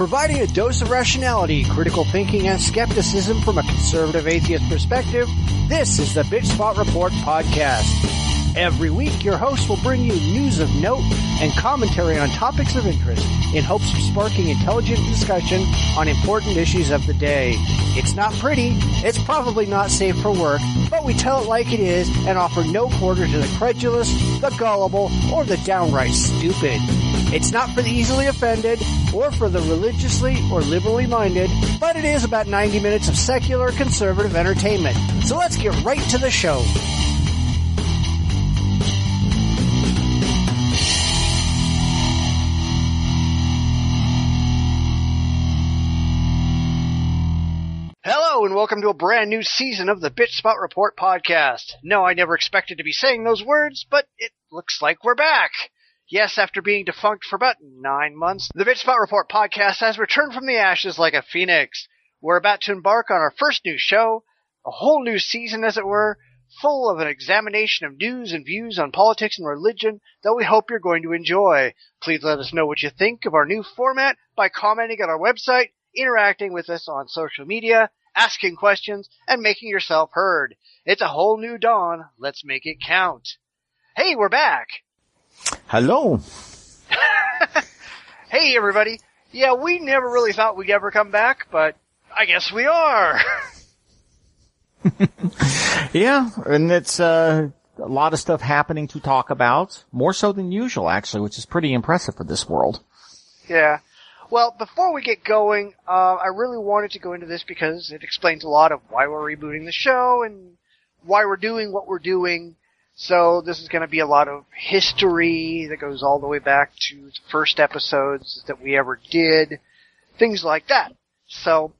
Providing a dose of rationality, critical thinking, and skepticism from a conservative atheist perspective, this is the Bitchspot Report Podcast. Every week, your host will bring you news of note and commentary on topics of interest in hopes of sparking intelligent discussion on important issues of the day. It's not pretty, it's probably not safe for work, but we tell it like it is and offer no quarter to the credulous, the gullible, or the downright stupid. It's not for the easily offended or for the religiously or liberally minded, but it is about 90 minutes of secular conservative entertainment. So let's get right to the show. Hello and welcome to a brand new season of the Bitchspot Report Podcast. No, I never expected to be saying those words, but it looks like we're back. Yes, after being defunct for about 9 months, the Bitchspot Report Podcast has returned from the ashes like a phoenix. We're about to embark on our first new show, a whole new season as it were, full of an examination of news and views on politics and religion that we hope you're going to enjoy. Please let us know what you think of our new format by commenting on our website, interacting with us on social media, asking questions, and making yourself heard. It's a whole new dawn. Let's make it count. Hey, we're back. Hello. Hey, everybody. Yeah, we never really thought we'd ever come back, but I guess we are. Yeah, and it's a lot of stuff happening to talk about, more so than usual, actually, which is pretty impressive for this world. Yeah. Well, before we get going, I really wanted to go into this because it explains a lot of why we're rebooting the show and why we're doing what we're doing. So this is going to be a lot of history that goes all the way back to the first episodes that we ever did, things like that. So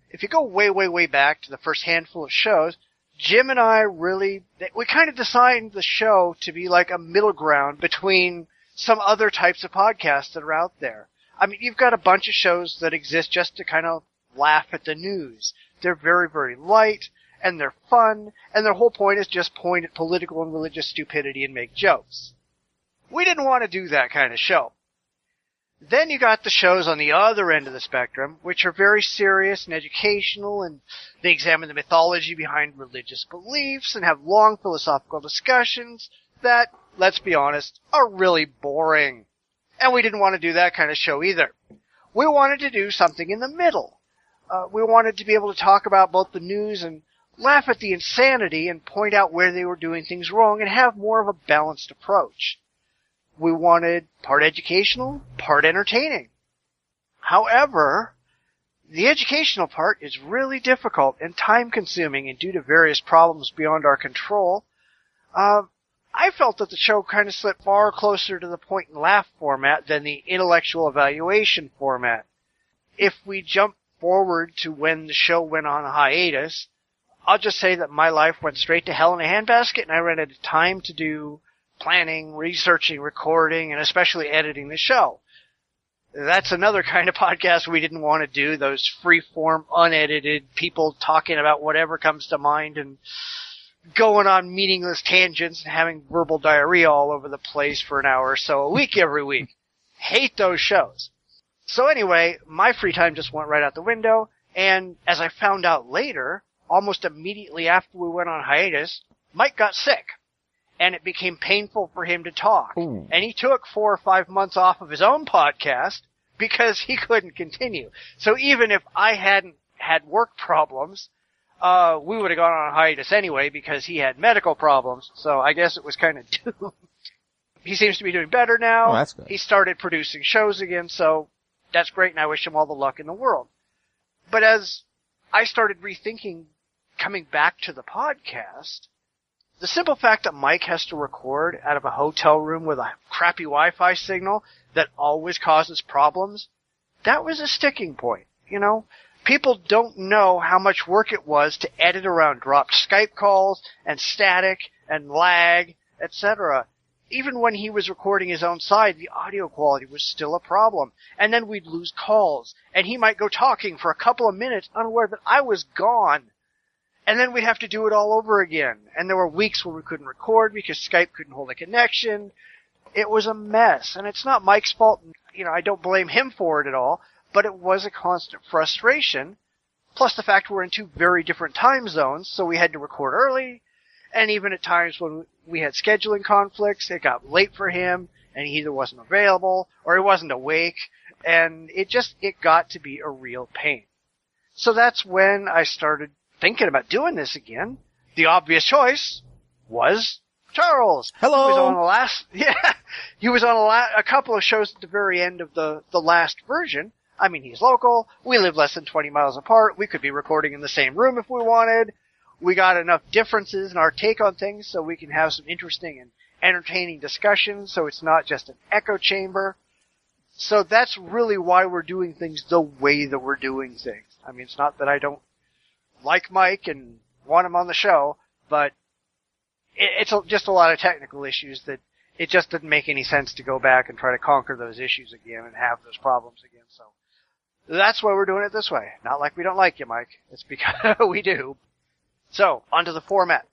if you go way, way, way back to the first handful of shows, Jim and I we kind of designed the show to be like a middle ground between some other types of podcasts that are out there. I mean, you've got a bunch of shows that exist just to kind of laugh at the news. They're very, very light, and they're fun, and their whole point is just point at political and religious stupidity and make jokes. We didn't want to do that kind of show. Then you got the shows on the other end of the spectrum, which are very serious and educational, and they examine the mythology behind religious beliefs and have long philosophical discussions that, let's be honest, are really boring. And we didn't want to do that kind of show either. We wanted to do something in the middle. We wanted to be able to talk about both the news and laugh at the insanity and point out where they were doing things wrong and have more of a balanced approach. We wanted part educational, part entertaining. However, the educational part is really difficult and time-consuming, and due to various problems beyond our control, I felt that the show kind of slipped far closer to the point and laugh format than the intellectual evaluation format. If we jump forward to when the show went on a hiatus, I'll just say that my life went straight to hell in a handbasket, and I ran out of time to do planning, researching, recording, and especially editing the show. That's another kind of podcast we didn't want to do, those free-form, unedited people talking about whatever comes to mind and going on meaningless tangents and having verbal diarrhea all over the place for an hour or so a week every week. Hate those shows. So anyway, my free time just went right out the window, and as I found out later, almost immediately after we went on hiatus, Mike got sick, and it became painful for him to talk. Ooh. And he took 4 or 5 months off of his own podcast because he couldn't continue. So even if I hadn't had work problems, we would have gone on hiatus anyway because he had medical problems, so I guess it was kind of doomed. He seems to be doing better now. Oh, that's good. He started producing shows again, so that's great, and I wish him all the luck in the world. But as I started rethinking coming back to the podcast, the simple fact that Mike has to record out of a hotel room with a crappy Wi-Fi signal that always causes problems, that was a sticking point, you know? People don't know how much work it was to edit around dropped Skype calls and static and lag, etc. Even when he was recording his own side, the audio quality was still a problem. And then we'd lose calls, and he might go talking for a couple of minutes unaware that I was gone. And then we'd have to do it all over again. And there were weeks where we couldn't record because Skype couldn't hold a connection. It was a mess, and it's not Mike's fault. You know, I don't blame him for it at all. but it was a constant frustration. Plus the fact we're in two very different time zones, so we had to record early, and even at times when we had scheduling conflicts, it got late for him, and he either wasn't available, or he wasn't awake, and it got to be a real pain. So that's when I started thinking about doing this again. The obvious choice was Charles. Hello. He was on a couple of shows at the very end of the last version. I mean, he's local. We live less than 20 miles apart. We could be recording in the same room if we wanted. We got enough differences in our take on things so we can have some interesting and entertaining discussions, so it's not just an echo chamber. So that's really why we're doing things the way that we're doing things. I mean, it's not that I don't like Mike and want him on the show, but it's just a lot of technical issues that it just didn't make any sense to go back and try to conquer those issues again and have those problems again. So that's why we're doing it this way. Not like we don't like you, Mike. It's because we do. So, onto the format.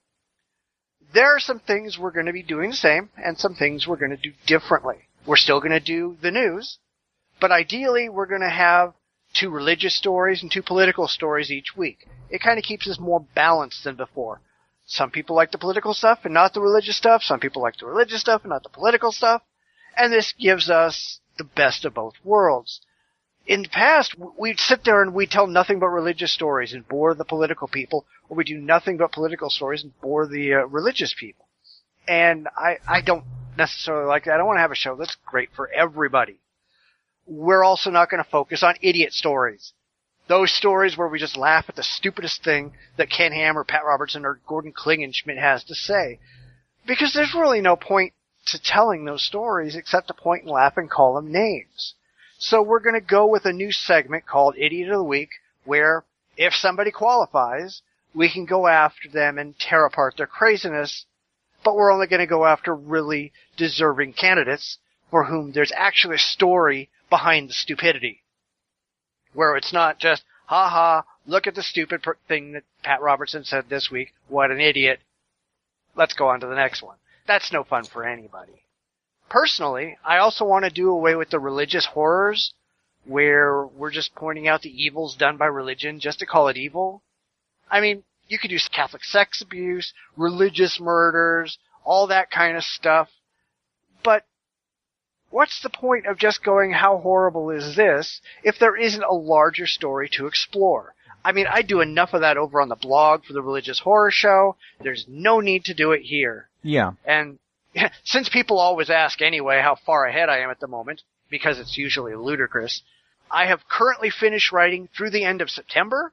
There are some things we're going to be doing the same, and some things we're going to do differently. We're still going to do the news, but ideally we're going to have 2 religious stories and 2 political stories each week. It kind of keeps us more balanced than before. Some people like the political stuff and not the religious stuff. Some people like the religious stuff and not the political stuff. And this gives us the best of both worlds. In the past, we'd sit there and we'd tell nothing but religious stories and bore the political people, or we'd do nothing but political stories and bore the religious people. And I don't necessarily like that. I want to have a show that's great for everybody. We're also not going to focus on idiot stories. Those stories where we just laugh at the stupidest thing that Ken Ham or Pat Robertson or Gordon Klingenschmidt has to say. Because there's really no point to telling those stories except to point and laugh and call them names. So we're going to go with a new segment called Idiot of the Week, where if somebody qualifies, we can go after them and tear apart their craziness, but we're only going to go after really deserving candidates for whom there's actually a story behind the stupidity. Where it's not just, ha, look at the stupid thing that Pat Robertson said this week, what an idiot, let's go on to the next one. That's no fun for anybody. Personally, I also want to do away with the religious horrors, where we're just pointing out the evils done by religion just to call it evil. I mean, you could use Catholic sex abuse, religious murders, all that kind of stuff. But what's the point of just going, how horrible is this, if there isn't a larger story to explore? I mean, I do enough of that over on the blog for the Religious Horror Show. There's no need to do it here. Yeah. And since people always ask anyway how far ahead I am at the moment, because it's usually ludicrous, I have currently finished writing through the end of September,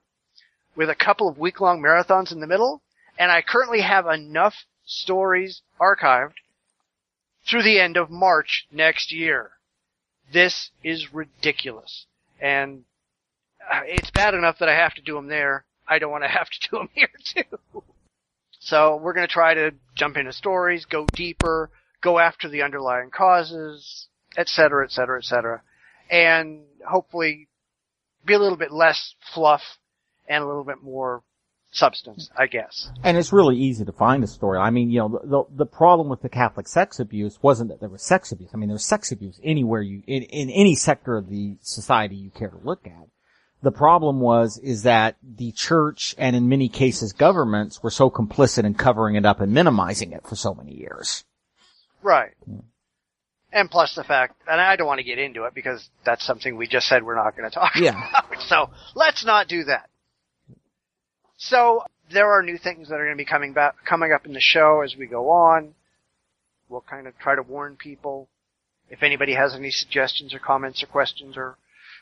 with a couple of week-long marathons in the middle, and I currently have enough stories archived through the end of March next year. This is ridiculous. And it's bad enough that I have to do them there. I don't want to have to do them here, too. So we're going to try to jump into stories, go deeper, go after the underlying causes, etc., etc., etc., and hopefully be a little bit less fluff and a little bit more substance, I guess. And it's really easy to find a story. I mean, you know, the problem with the Catholic sex abuse wasn't that there was sex abuse. I mean, there's sex abuse anywhere in any sector of the society you care to look at. The problem is that the church and in many cases governments were so complicit in covering it up and minimizing it for so many years. Right. Yeah. And plus the fact, and I don't want to get into it because that's something we just said we're not going to talk about. So let's not do that. So there are new things that are going to be coming up in the show as we go on. We'll kind of try to warn people. If anybody has any suggestions or comments or questions or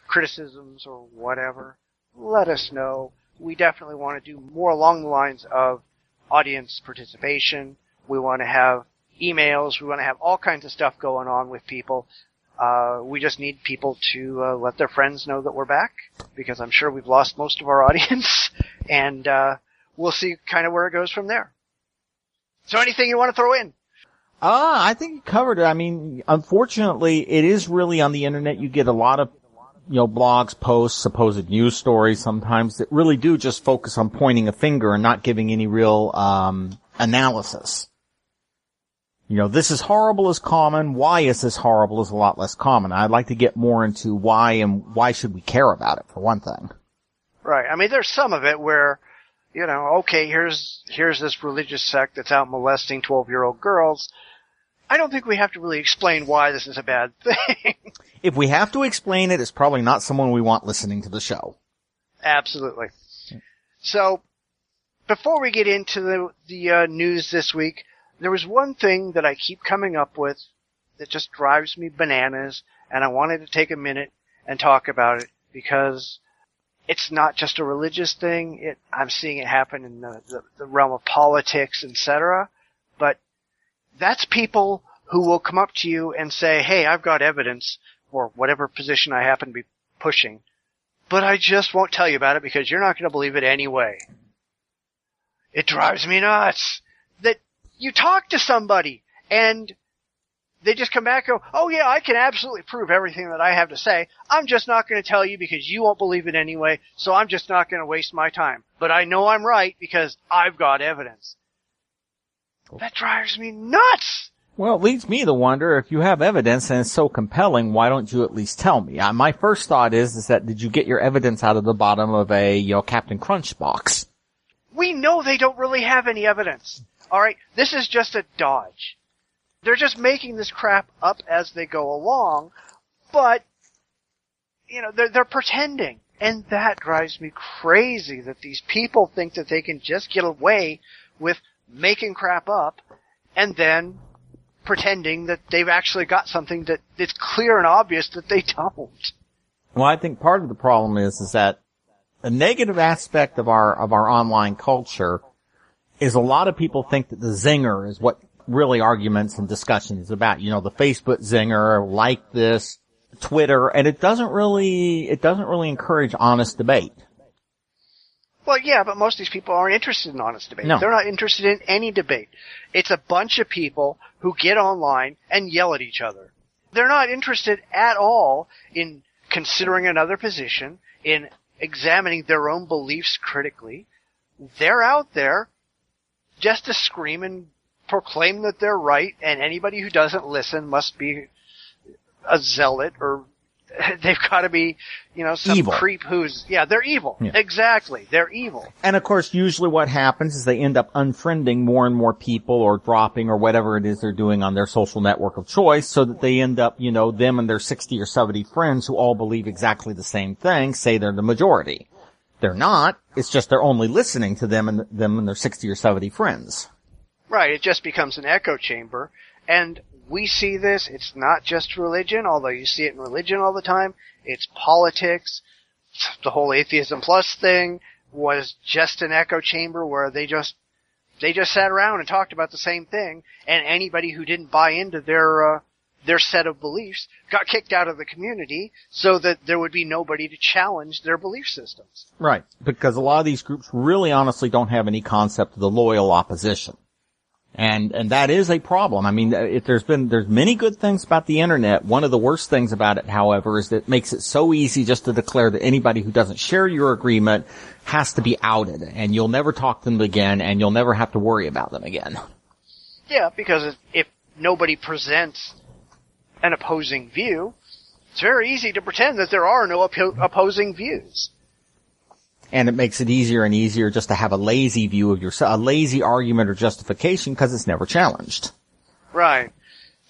criticisms or whatever, let us know. We definitely want to do more along the lines of audience participation. We want to have emails. We want to have all kinds of stuff going on with people. We just need people to let their friends know that we're back, because I'm sure we've lost most of our audience, and we'll see kind of where it goes from there. So anything you want to throw in? I think you covered it. I mean, unfortunately, it is really on the internet. You get a lot of, blogs, posts, supposed news stories sometimes that really do just focus on pointing a finger and not giving any real analysis. This is horrible is common. Why is this horrible is a lot less common. I'd like to get more into why and why should we care about it, for one thing. Right. I mean, there's some of it where, okay, here's this religious sect that's out molesting 12-year-old girls. I don't think we have to really explain why this is a bad thing. If we have to explain it, it's probably not someone we want listening to the show. Absolutely. So, before we get into the news this week, there was one thing that I keep coming up with that just drives me bananas, and I wanted to take a minute and talk about it because it's not just a religious thing. I'm seeing it happen in the realm of politics, etc. But that's people who will come up to you and say, hey, I've got evidence for whatever position I happen to be pushing, but I just won't tell you about it because you're not going to believe it anyway. It drives me nuts that you talk to somebody and they just come back and go, oh yeah, I can absolutely prove everything that I have to say. I'm just not going to tell you because you won't believe it anyway, so I'm just not going to waste my time. But I know I'm right because I've got evidence. That drives me nuts! Well, it leads me to wonder, if you have evidence and it's so compelling, why don't you at least tell me? My first thought is that did you get your evidence out of the bottom of a, Captain Crunch box? We know they don't really have any evidence. Alright, this is just a dodge. They're just making this crap up as they go along, but, they're pretending. And that drives me crazy that these people think that they can just get away with making crap up and then pretending that they've actually got something that it's clear and obvious that they don't. Well, I think part of the problem is that a negative aspect of our online culture is a lot of people think that the zinger is what really arguments and discussion is about. The Facebook zinger, like this, Twitter, and it doesn't really encourage honest debate. Well, yeah, but most of these people aren't interested in honest debate. No. They're not interested in any debate. It's a bunch of people who get online and yell at each other. They're not interested at all in considering another position, in examining their own beliefs critically. They're out there just to scream and proclaim that they're right, and anybody who doesn't listen must be a zealot, or they've got to be, some evil. Creep they're evil. Yeah. Exactly. They're evil. And of course, usually what happens is they end up unfriending more and more people or dropping or whatever it is they're doing on their social network of choice, so that they end up, them and their 60 or 70 friends who all believe exactly the same thing say they're the majority. They're not. It's just they're only listening to them and their 60 or 70 friends. Right. It just becomes an echo chamber. And we see this. It's not just religion, although you see it in religion all the time. It's politics. The whole Atheism Plus thing was just an echo chamber where they just sat around and talked about the same thing, and anybody who didn't buy into their set of beliefs got kicked out of the community so that there would be nobody to challenge their belief systems. Right. Because a lot of these groups really honestly don't have any concept of the loyal opposition. And that is a problem. I mean, there's many good things about the internet. One of the worst things about it, however, is that it makes it so easy just to declare that anybody who doesn't share your agreement has to be outed, and you'll never talk to them again, and you'll never have to worry about them again. Yeah, because if nobody presents an opposing view, it's very easy to pretend that there are no opposing views. And it makes it easier and easier just to have a lazy view of yourself, a lazy argument or justification, because it's never challenged. Right.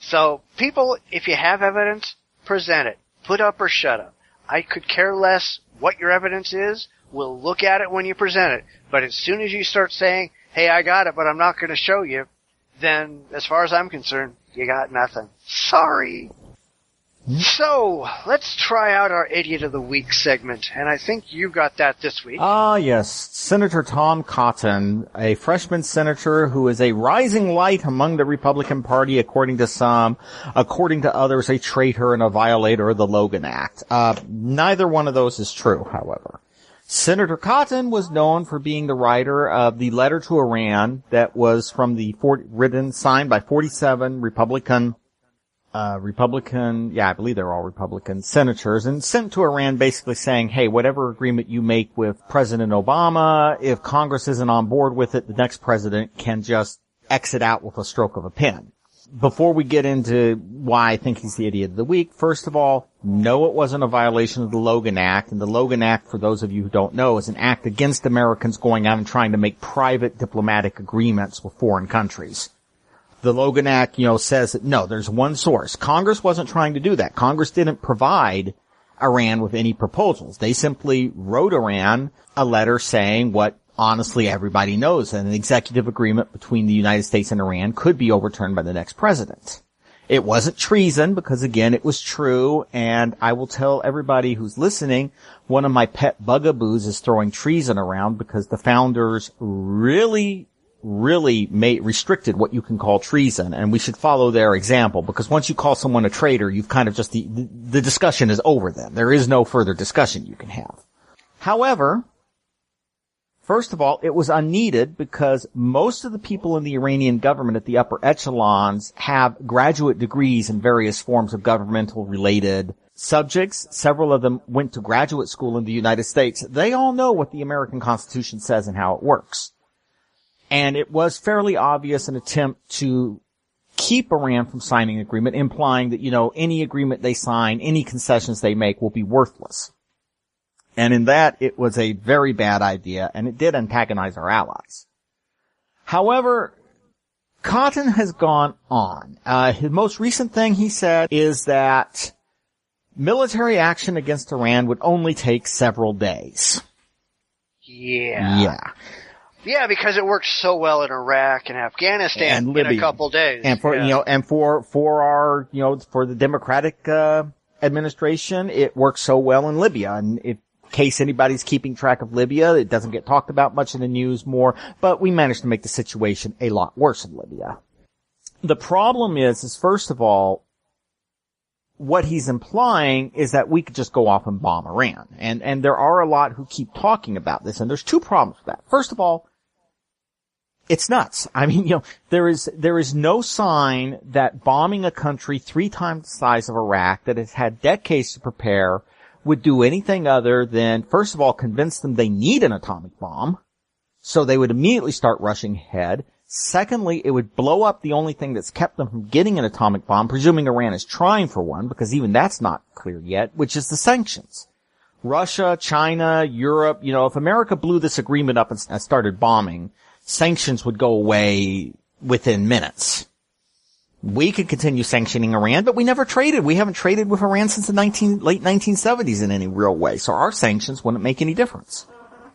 So, people, if you have evidence, present it. Put up or shut up. I could care less what your evidence is. We'll look at it when you present it. But as soon as you start saying, hey, I got it, but I'm not going to show you, then, as far as I'm concerned, you got nothing. Sorry. So, let's try out our Idiot of the Week segment, and I think you got that this week. Yes. Senator Tom Cotton, a freshman senator who is a rising light among the Republican Party, according to some, according to others, a traitor and a violator of the Logan Act. Neither one of those is true, however. Senator Cotton was known for being the writer of the letter to Iran that was from signed by 47 Republican, I believe they're all Republican senators, and sent to Iran basically saying, hey, whatever agreement you make with President Obama, if Congress isn't on board with it, the next president can just exit out with a stroke of a pen. Before we get into why I think he's the idiot of the week, first of all, no, it wasn't a violation of the Logan Act. And the Logan Act, for those of you who don't know, is an act against Americans going out and trying to make private diplomatic agreements with foreign countries. The Logan Act, says that no, there's one source. Congress wasn't trying to do that. Congress didn't provide Iran with any proposals. They simply wrote Iran a letter saying what honestly everybody knows, that an executive agreement between the United States and Iran could be overturned by the next president. It wasn't treason because, again, it was true, and I will tell everybody who's listening, one of my pet bugaboos is throwing treason around because the founders really restricted what you can call treason, and we should follow their example, because once you call someone a traitor, you've kind of just, the discussion is over then. There is no further discussion you can have. However, first of all, it was unneeded because most of the people in the Iranian government at the upper echelons have graduate degrees in various forms of governmental related subjects. Several of them went to graduate school in the United States. They all know what the American Constitution says and how it works. And it was fairly obvious an attempt to keep Iran from signing an agreement, implying that, any agreement they sign, any concessions they make will be worthless. And in that, it was a very bad idea, and it did antagonize our allies. However, Cotton has gone on. His most recent thing he said is that military action against Iran would only take several days. Yeah. Yeah, because it worked so well in Iraq and Afghanistan and Libya, in a couple days. And for the Democratic administration, it worked so well in Libya. And in case anybody's keeping track of Libya, it doesn't get talked about much in the news more, but we managed to make the situation a lot worse in Libya. The problem is first of all, what he's implying is that we could just go off and bomb Iran. And there are a lot who keep talking about this, and there's two problems with that. First of all, it's nuts. I mean, there is no sign that bombing a country 3 times the size of Iraq that has had decades to prepare would do anything other than, first of all, convince them they need an atomic bomb, so they would immediately start rushing ahead. Secondly, it would blow up the only thing that's kept them from getting an atomic bomb, presuming Iran is trying for one, because even that's not clear yet, which is the sanctions. Russia, China, Europe, if America blew this agreement up and started bombing, sanctions would go away within minutes. We could continue sanctioning Iran, but we never traded. We haven't traded with Iran since the late 1970s in any real way, so our sanctions wouldn't make any difference.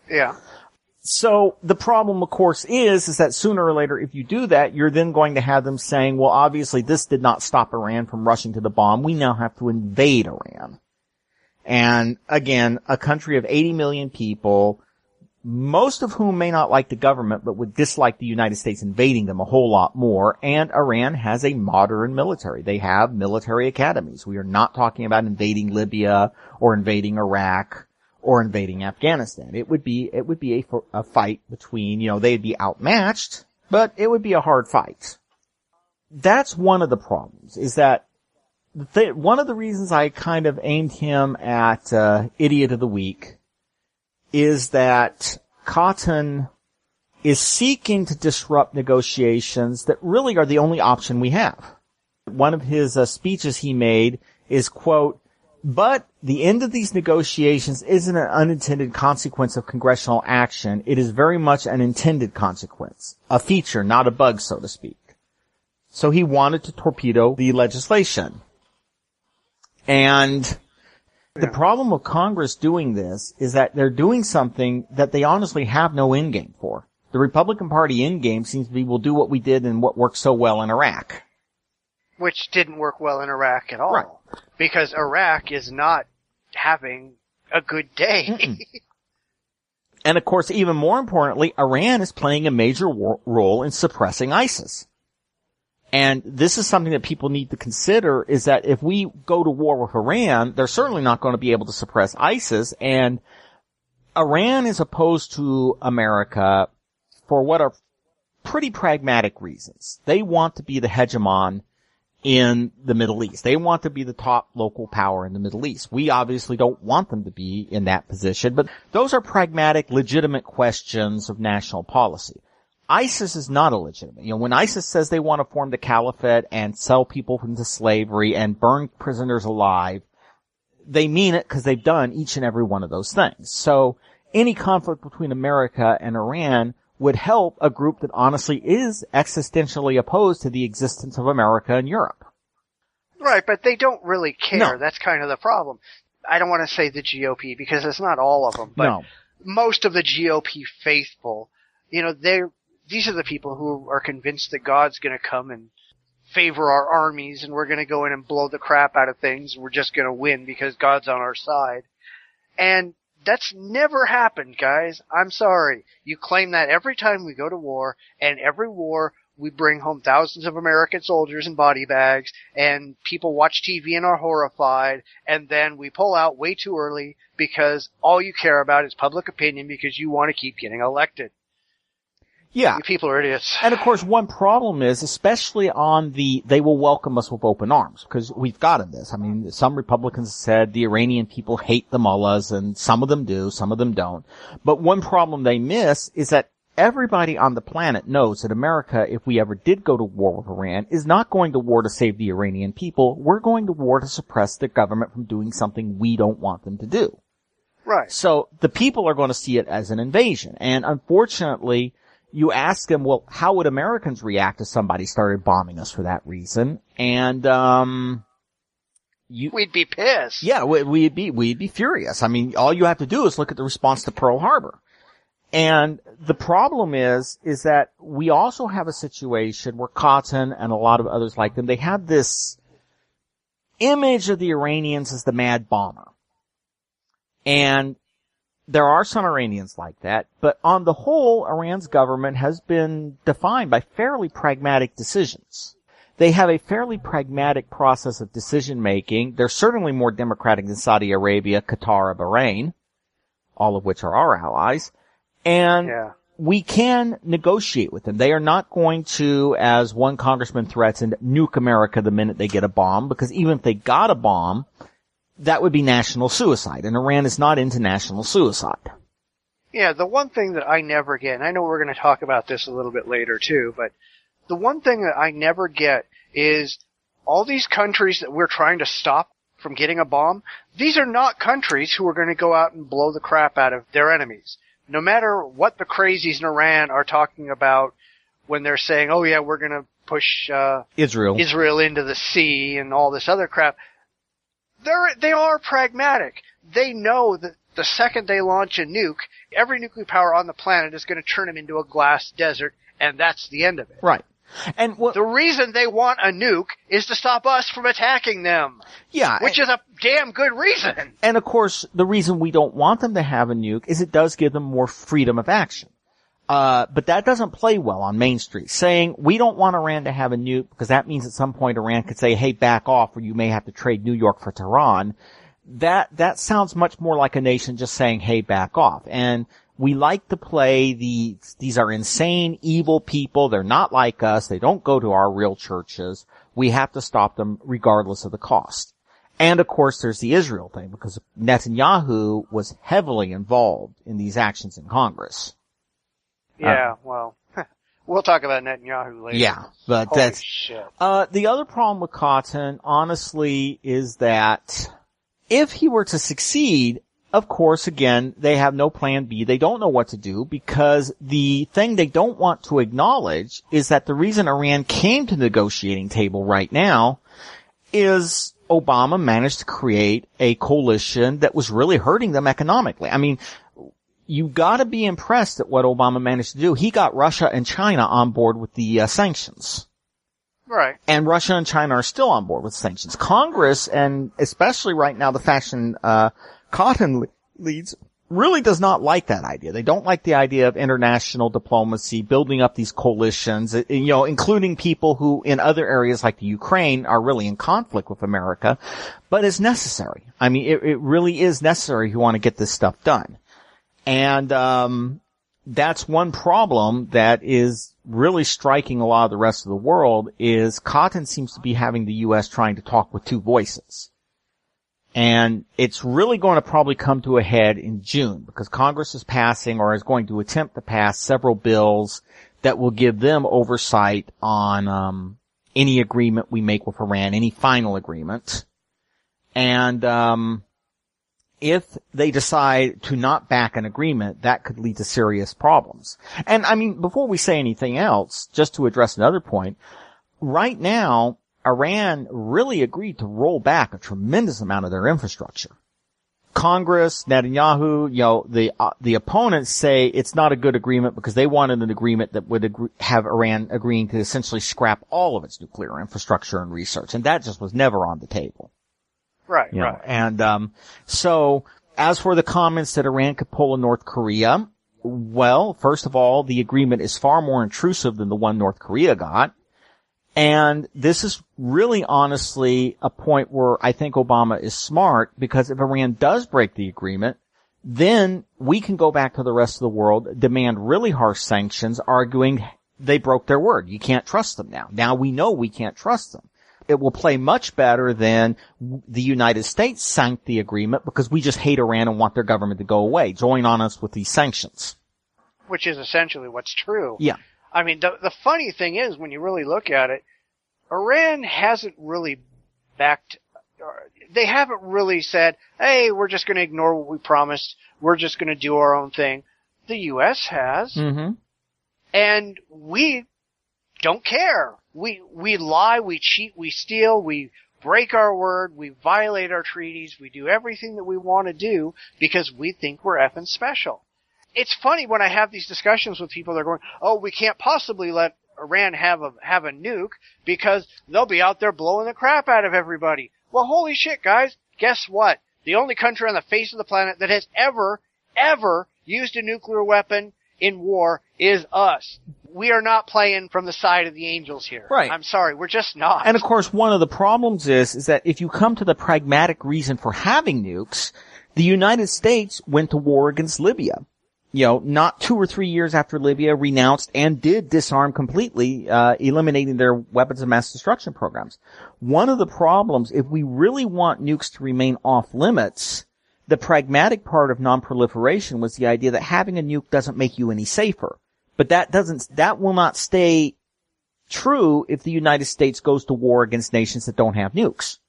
Yeah. So the problem, of course, is that sooner or later, if you do that, you're then going to have them saying, well, obviously this did not stop Iran from rushing to the bomb. We now have to invade Iran. And again, a country of 80 million people, most of whom may not like the government, but would dislike the United States invading them a whole lot more. And Iran has a modern military. They have military academies. We are not talking about invading Libya or invading Iraq or invading Afghanistan. It would be a fight between, they'd be outmatched, but it would be a hard fight. That's one of the problems, is that one of the reasons I kind of aimed him at Idiot of the Week is that Cotton is seeking to disrupt negotiations that really are the only option we have. One of his speeches he made is, quote, "But the end of these negotiations isn't an unintended consequence of congressional action. It is very much an intended consequence, a feature, not a bug, so to speak." So he wanted to torpedo the legislation. And the problem with Congress doing this is that they're doing something that they honestly have no endgame for. The Republican Party endgame seems to be, we'll do what we did and what worked so well in Iraq. Which didn't work well in Iraq at all. Right. Because Iraq is not having a good day. And of course, even more importantly, Iran is playing a major role in suppressing ISIS. And this is something that people need to consider, is that if we go to war with Iran, they're certainly not going to be able to suppress ISIS. And Iran is opposed to America for what are pretty pragmatic reasons. They want to be the hegemon in the Middle East. They want to be the top local power in the Middle East. We obviously don't want them to be in that position, but those are pragmatic, legitimate questions of national policy. ISIS is not illegitimate. When ISIS says they want to form the caliphate and sell people into slavery and burn prisoners alive, they mean it because they've done each and every one of those things. So any conflict between America and Iran would help a group that honestly is existentially opposed to the existence of America and Europe. Right, but they don't really care. No. That's kind of the problem. I don't want to say the GOP because it's not all of them, but most of the GOP faithful, these are the people who are convinced that God's going to come and favor our armies and we're going to go in and blow the crap out of things. We're just going to win because God's on our side. And that's never happened, guys. I'm sorry. You claim that every time we go to war, and every war we bring home thousands of American soldiers in body bags, and people watch TV and are horrified, and then we pull out way too early because all you care about is public opinion because you want to keep getting elected. Yeah. You people are idiots. And of course, one problem is, especially on they will welcome us with open arms, because we've gotten this. I mean, some Republicans said the Iranian people hate the mullahs, and some of them do, some of them don't. But one problem they miss is that everybody on the planet knows that America, if we ever did go to war with Iran, is not going to war to save the Iranian people. We're going to war to suppress the government from doing something we don't want them to do. Right. So the people are going to see it as an invasion. And unfortunately, you ask them, well, how would Americans react if somebody started bombing us for that reason? And, we'd be pissed. Yeah, we'd be furious. I mean, all you have to do is look at the response to Pearl Harbor. And the problem is that we also have a situation where Cotton and a lot of others like them, they have this image of the Iranians as the mad bomber. And there are some Iranians like that, but on the whole, Iran's government has been defined by fairly pragmatic decisions. They have a fairly pragmatic process of decision making. They're certainly more democratic than Saudi Arabia, Qatar, or Bahrain, all of which are our allies. And we can negotiate with them. They are not going to, as one congressman threatened, nuke America the minute they get a bomb, because even if they got a bomb, that would be national suicide, and Iran is not into national suicide. Yeah, the one thing that I never get, and I know we're going to talk about this a little bit later too, but the one thing that I never get is all these countries that we're trying to stop from getting a bomb, these are not countries who are going to go out and blow the crap out of their enemies. No matter what the crazies in Iran are talking about when they're saying, oh yeah, we're going to push Israel into the sea and all this other crap, they are pragmatic. They know that the second they launch a nuke, every nuclear power on the planet is going to turn them into a glass desert, and that's the end of it. Right. And the reason they want a nuke is to stop us from attacking them. Yeah. Which is a damn good reason. And of course, the reason we don't want them to have a nuke is it does give them more freedom of action. But that doesn't play well on Main Street. Saying we don't want Iran to have a nuke because that means at some point Iran could say, hey, back off, or you may have to trade New York for Tehran. That sounds much more like a nation just saying, hey, back off. And we like to play these are insane, evil people. They're not like us. They don't go to our real churches. We have to stop them regardless of the cost. And of course, there's the Israel thing, because Netanyahu was heavily involved in these actions in Congress. Yeah, well, we'll talk about Netanyahu later. Yeah, but Holy that's shit. The other problem with Cotton, honestly, is that if he were to succeed, of course, again, they have no plan B. They don't know what to do, because the thing they don't want to acknowledge is that the reason Iran came to the negotiating table right now is Obama managed to create a coalition that was really hurting them economically. I mean, you gotta be impressed at what Obama managed to do. He got Russia and China on board with the sanctions. Right. And Russia and China are still on board with sanctions. Congress, and especially right now the faction Cotton leads, really does not like that idea. They don't like the idea of international diplomacy, building up these coalitions, including people who in other areas like the Ukraine are really in conflict with America. But it's necessary. I mean, it really is necessary if you want to get this stuff done. And that's one problem that is really striking a lot of the rest of the world, is Cotton seems to be having the U.S. trying to talk with two voices. And it's really going to probably come to a head in June, because Congress is passing, or is going to attempt to pass, several bills that will give them oversight on any agreement we make with Iran, any final agreement. And if they decide to not back an agreement, that could lead to serious problems. And I mean, before we say anything else, just to address another point, right now, Iran really agreed to roll back a tremendous amount of their infrastructure. Congress, Netanyahu, the opponents say it's not a good agreement because they wanted an agreement that would have Iran agreeing to essentially scrap all of its nuclear infrastructure and research, and that just was never on the table. Right, right. And so as for the comments that Iran could pull a North Korea, well, first of all, the agreement is far more intrusive than the one North Korea got. And this is really honestly a point where I think Obama is smart, because if Iran does break the agreement, then we can go back to the rest of the world, demand really harsh sanctions, arguing they broke their word. You can't trust them now. Now we know we can't trust them. It will play much better than the United States sank the agreement because we just hate Iran and want their government to go away. Join on us with these sanctions. Which is essentially what's true. Yeah. I mean, the funny thing is, when you really look at it, Iran hasn't really they haven't really said, hey, we're just going to ignore what we promised. We're just going to do our own thing. The U.S. has. Mm-hmm. And we don't care. We lie, we cheat, we steal, we break our word, we violate our treaties, we do everything that we want to do because we think we're effing special. It's funny when I have these discussions with people, they're going, oh, we can't possibly let Iran have a nuke because they'll be out there blowing the crap out of everybody. Well, holy shit, guys. Guess what? The only country on the face of the planet that has ever used a nuclear weapon in war is us. We are not playing from the side of the angels here. Right. I'm sorry, we're just not. And of course, one of the problems is that if you come to the pragmatic reason for having nukes, the United States went to war against Libya. Not 2 or 3 years after Libya renounced and did disarm completely, eliminating their weapons of mass destruction programs. One of the problems, if we really want nukes to remain off limits, the pragmatic part of non-proliferation was the idea that having a nuke doesn't make you any safer. But that will not stay true if the United States goes to war against nations that don't have nukes.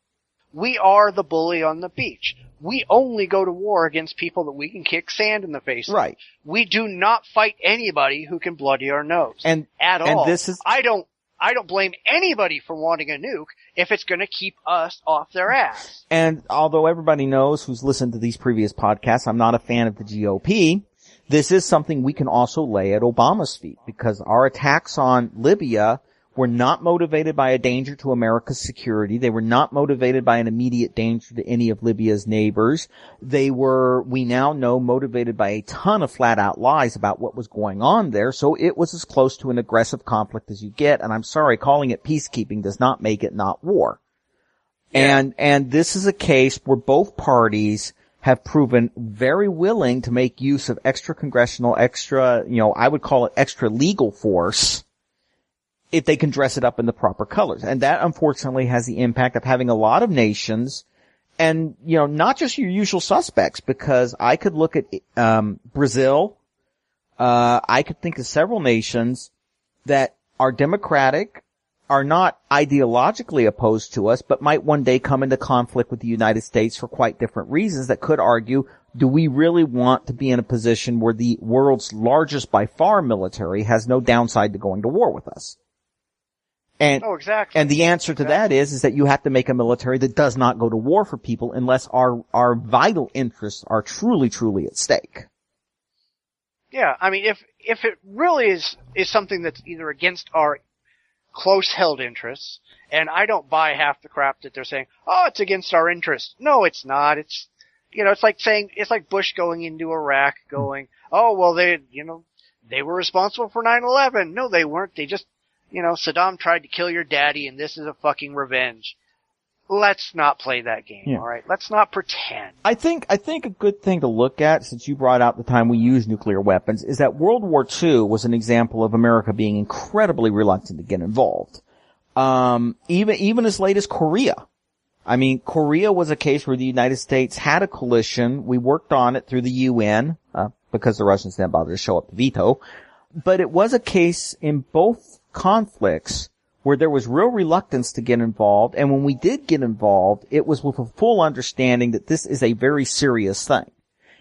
We are the bully on the beach. We only go to war against people that we can kick sand in the face. Right. We do not fight anybody who can bloody our nose. At all. And this is, I don't blame anybody for wanting a nuke if it's going to keep us off their ass. And although everybody knows who's listened to these previous podcasts, I'm not a fan of the GOP. This is something we can also lay at Obama's feet, because our attacks on Libya were not motivated by a danger to America's security. They were not motivated by an immediate danger to any of Libya's neighbors. They were, we now know, motivated by a ton of flat-out lies about what was going on there. So it was as close to an aggressive conflict as you get. And I'm sorry, calling it peacekeeping does not make it not war. Yeah. And this is a case where both parties have proven very willing to make use of extra congressional, I would call it extra legal force, if they can dress it up in the proper colors. And that, unfortunately, has the impact of having a lot of nations, and, not just your usual suspects, because I could look at Brazil, I could think of several nations that are democratic, are not ideologically opposed to us, but might one day come into conflict with the United States for quite different reasons, that could argue, do we really want to be in a position where the world's largest by far military has no downside to going to war with us? And, exactly. And the answer to that is that you have to make a military that does not go to war for people unless our vital interests are truly, truly at stake. Yeah, I mean, if it really is something that's either against our close-held interests, and I don't buy half the crap that they're saying, oh, it's against our interests. No, it's not. It's, it's like Bush going into Iraq going, oh, well, they were responsible for 9/11. No, they weren't. They just, Saddam tried to kill your daddy, and this is a fucking revenge. Let's not play that game, all right? Let's not pretend. I think a good thing to look at, since you brought out the time we used nuclear weapons, is that World War II was an example of America being incredibly reluctant to get involved. Even as late as Korea. I mean, Korea was a case where the United States had a coalition. We worked on it through the UN, because the Russians didn't bother to show up to veto. But it was a case in both conflicts where there was real reluctance to get involved, and when we did get involved, it was with a full understanding that this is a very serious thing.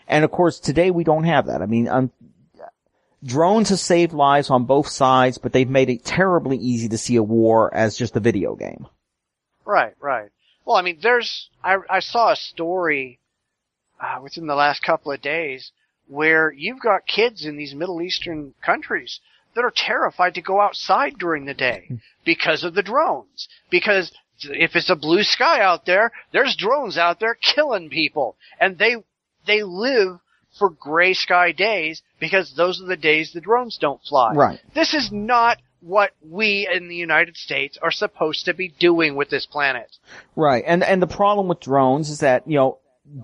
And of course, today we don't have that. I mean, drones have saved lives on both sides, but they've made it terribly easy to see a war as just a video game. Right, right. Well, I mean, I saw a story within the last couple of days where you've got kids in these Middle Eastern countries that are terrified to go outside during the day because of the drones. Because if it's a blue sky out there, there's drones out there killing people. And they live for gray sky days because those are the days the drones don't fly. Right. This is not what we in the United States are supposed to be doing with this planet. Right. And the problem with drones is that,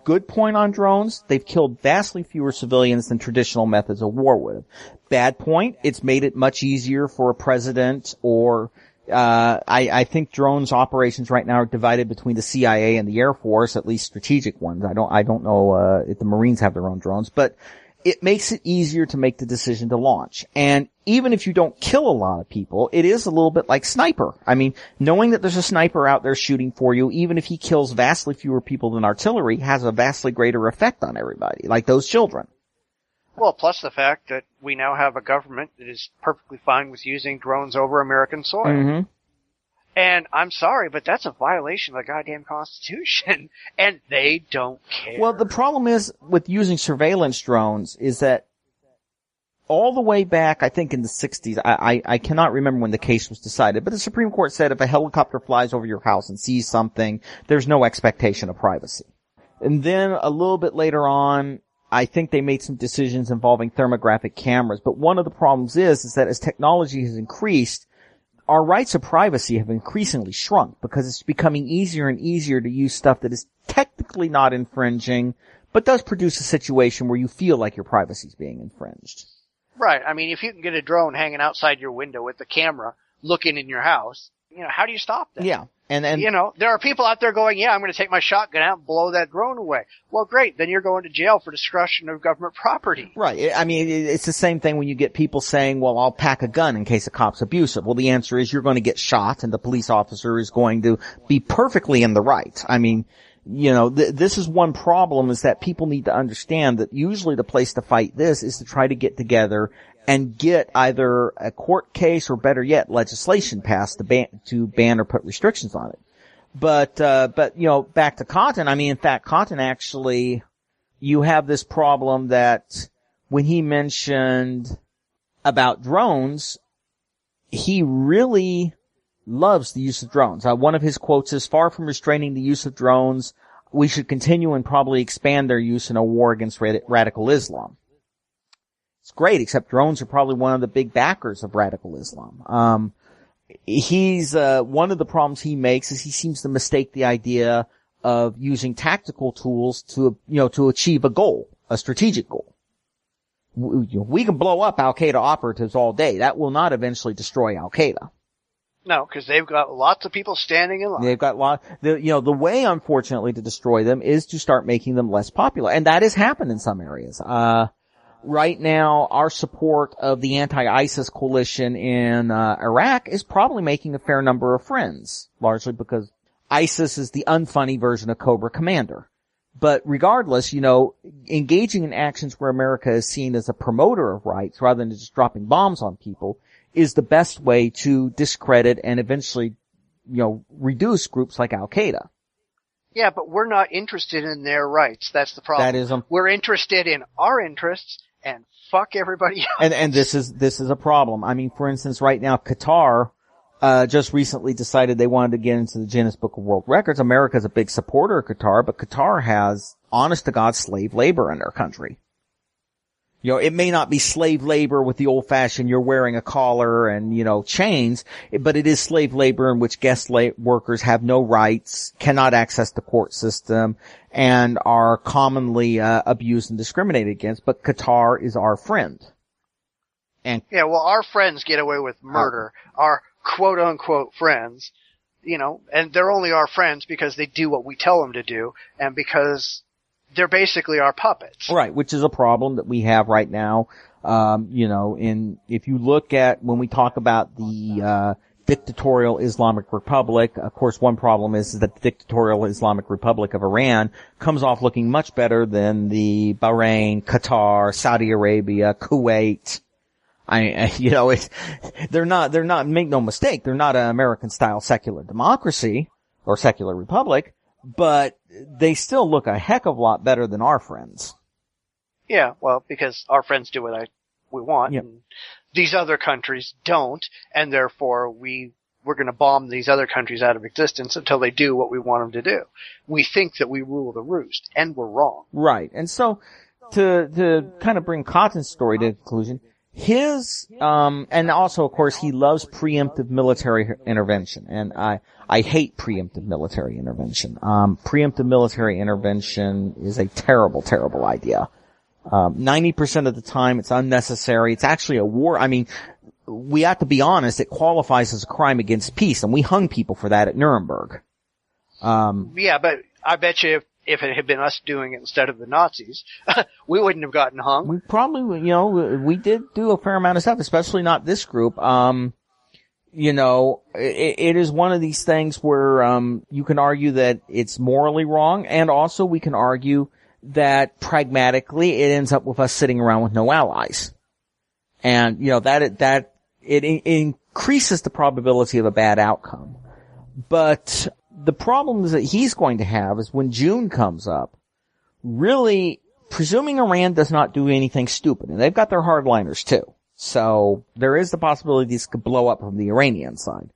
good point on drones, they've killed vastly fewer civilians than traditional methods of war would have. Bad point, it's made it much easier for a president or, I think drones operations right now are divided between the CIA and the Air Force, at least strategic ones. I don't know, if the Marines have their own drones, but it makes it easier to make the decision to launch. And even if you don't kill a lot of people, it is a little bit like sniper. I mean, knowing that there's a sniper out there shooting for you, even if he kills vastly fewer people than artillery, has a vastly greater effect on everybody, like those children. Well, plus the fact that we now have a government that is perfectly fine with using drones over American soil. Mm-hmm. And I'm sorry, but that's a violation of the goddamn Constitution, and they don't care. Well, the problem is with using surveillance drones is that all the way back, I think in the 60s, I cannot remember when the case was decided, but the Supreme Court said if a helicopter flies over your house and sees something, there's no expectation of privacy. And then a little bit later on, I think they made some decisions involving thermographic cameras, but one of the problems is that as technology has increased, our rights of privacy have increasingly shrunk because it's becoming easier and easier to use stuff that is technically not infringing, but does produce a situation where you feel like your privacy is being infringed. Right. I mean, if you can get a drone hanging outside your window with the camera looking in your house, how do you stop that? Yeah. And there are people out there going, yeah, I'm going to take my shotgun out and blow that drone away. Well, great. Then you're going to jail for destruction of government property. Right. I mean, it's the same thing when you get people saying, well, I'll pack a gun in case a cop's abusive. Well, the answer is you're going to get shot and the police officer is going to be perfectly in the right. I mean, this is one problem is that people need to understand that usually the place to fight this is to try to get together and get either a court case or better yet, legislation passed to ban or put restrictions on it. But back to Cotton, I mean, in fact, Cotton actually, you have this problem that when he mentioned about drones, he really loves the use of drones. One of his quotes is, far from restraining the use of drones, we should continue and probably expand their use in a war against radical Islam. It's great, except drones are probably one of the big backers of radical Islam. He's one of the problems he makes is he seems to mistake the idea of using tactical tools to achieve a goal, a strategic goal. We can blow up Al-Qaeda operatives all day. That will not eventually destroy Al-Qaeda. No, because they've got lots of people standing in line. They've got the way, unfortunately, to destroy them is to start making them less popular. And that has happened in some areas. Right now, our support of the anti-ISIS coalition in Iraq is probably making a fair number of friends, largely because ISIS is the unfunny version of Cobra Commander. But regardless, engaging in actions where America is seen as a promoter of rights rather than just dropping bombs on people is the best way to discredit and eventually, reduce groups like Al-Qaeda. Yeah, but we're not interested in their rights. That's the problem. That is, we're interested in our interests and fuck everybody else. And this is a problem. I mean, for instance, right now, Qatar, just recently decided they wanted to get into the Guinness Book of World Records. America's a big supporter of Qatar, but Qatar has, honest to God, slave labor in their country. It may not be slave labor with the old-fashioned you're wearing a collar and, chains, but it is slave labor in which guest workers have no rights, cannot access the court system, and are commonly abused and discriminated against. But Qatar is our friend. And yeah, well, our friends get away with murder. Our quote-unquote friends, and they're only our friends because they do what we tell them to do, and because they're basically our puppets. Right, which is a problem that we have right now. If you look at when we talk about the dictatorial Islamic Republic, of course one problem is that the dictatorial Islamic Republic of Iran comes off looking much better than the Bahrain, Qatar, Saudi Arabia, Kuwait. They're not, make no mistake, they're not an American-style secular democracy or secular republic, but they still look a heck of a lot better than our friends. Yeah, well, because our friends do what we want, yep. And these other countries don't, and therefore we're going to bomb these other countries out of existence until they do what we want them to do. We think that we rule the roost, and we're wrong. Right, and so to kind of bring Cotton's story to conclusion, and also of course he loves preemptive military intervention, and I hate preemptive military intervention. Preemptive military intervention is a terrible, terrible idea. 90% of the time it's unnecessary. It's actually a war. I mean, we have to be honest, it qualifies as a crime against peace, and we hung people for that at Nuremberg. Yeah, but I bet you if it had been us doing it instead of the Nazis, we wouldn't have gotten hung. We probably, we did do a fair amount of stuff, especially not this group. It is one of these things where, you can argue that it's morally wrong, and also we can argue that pragmatically it ends up with us sitting around with no allies. And, that increases the probability of a bad outcome. But the problems that he's going to have is when June comes up, really, presuming Iran does not do anything stupid, and they've got their hardliners too. So there is the possibility these could blow up from the Iranian side.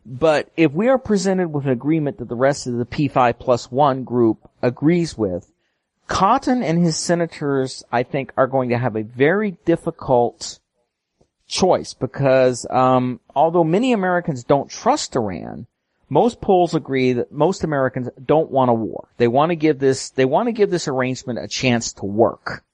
But if we are presented with an agreement that the rest of the P5+1 group agrees with, Cotton and his senators, I think, are going to have a very difficult choice because, although many Americans don't trust Iran, most polls agree that most Americans don't want a war. They want to give this arrangement a chance to work.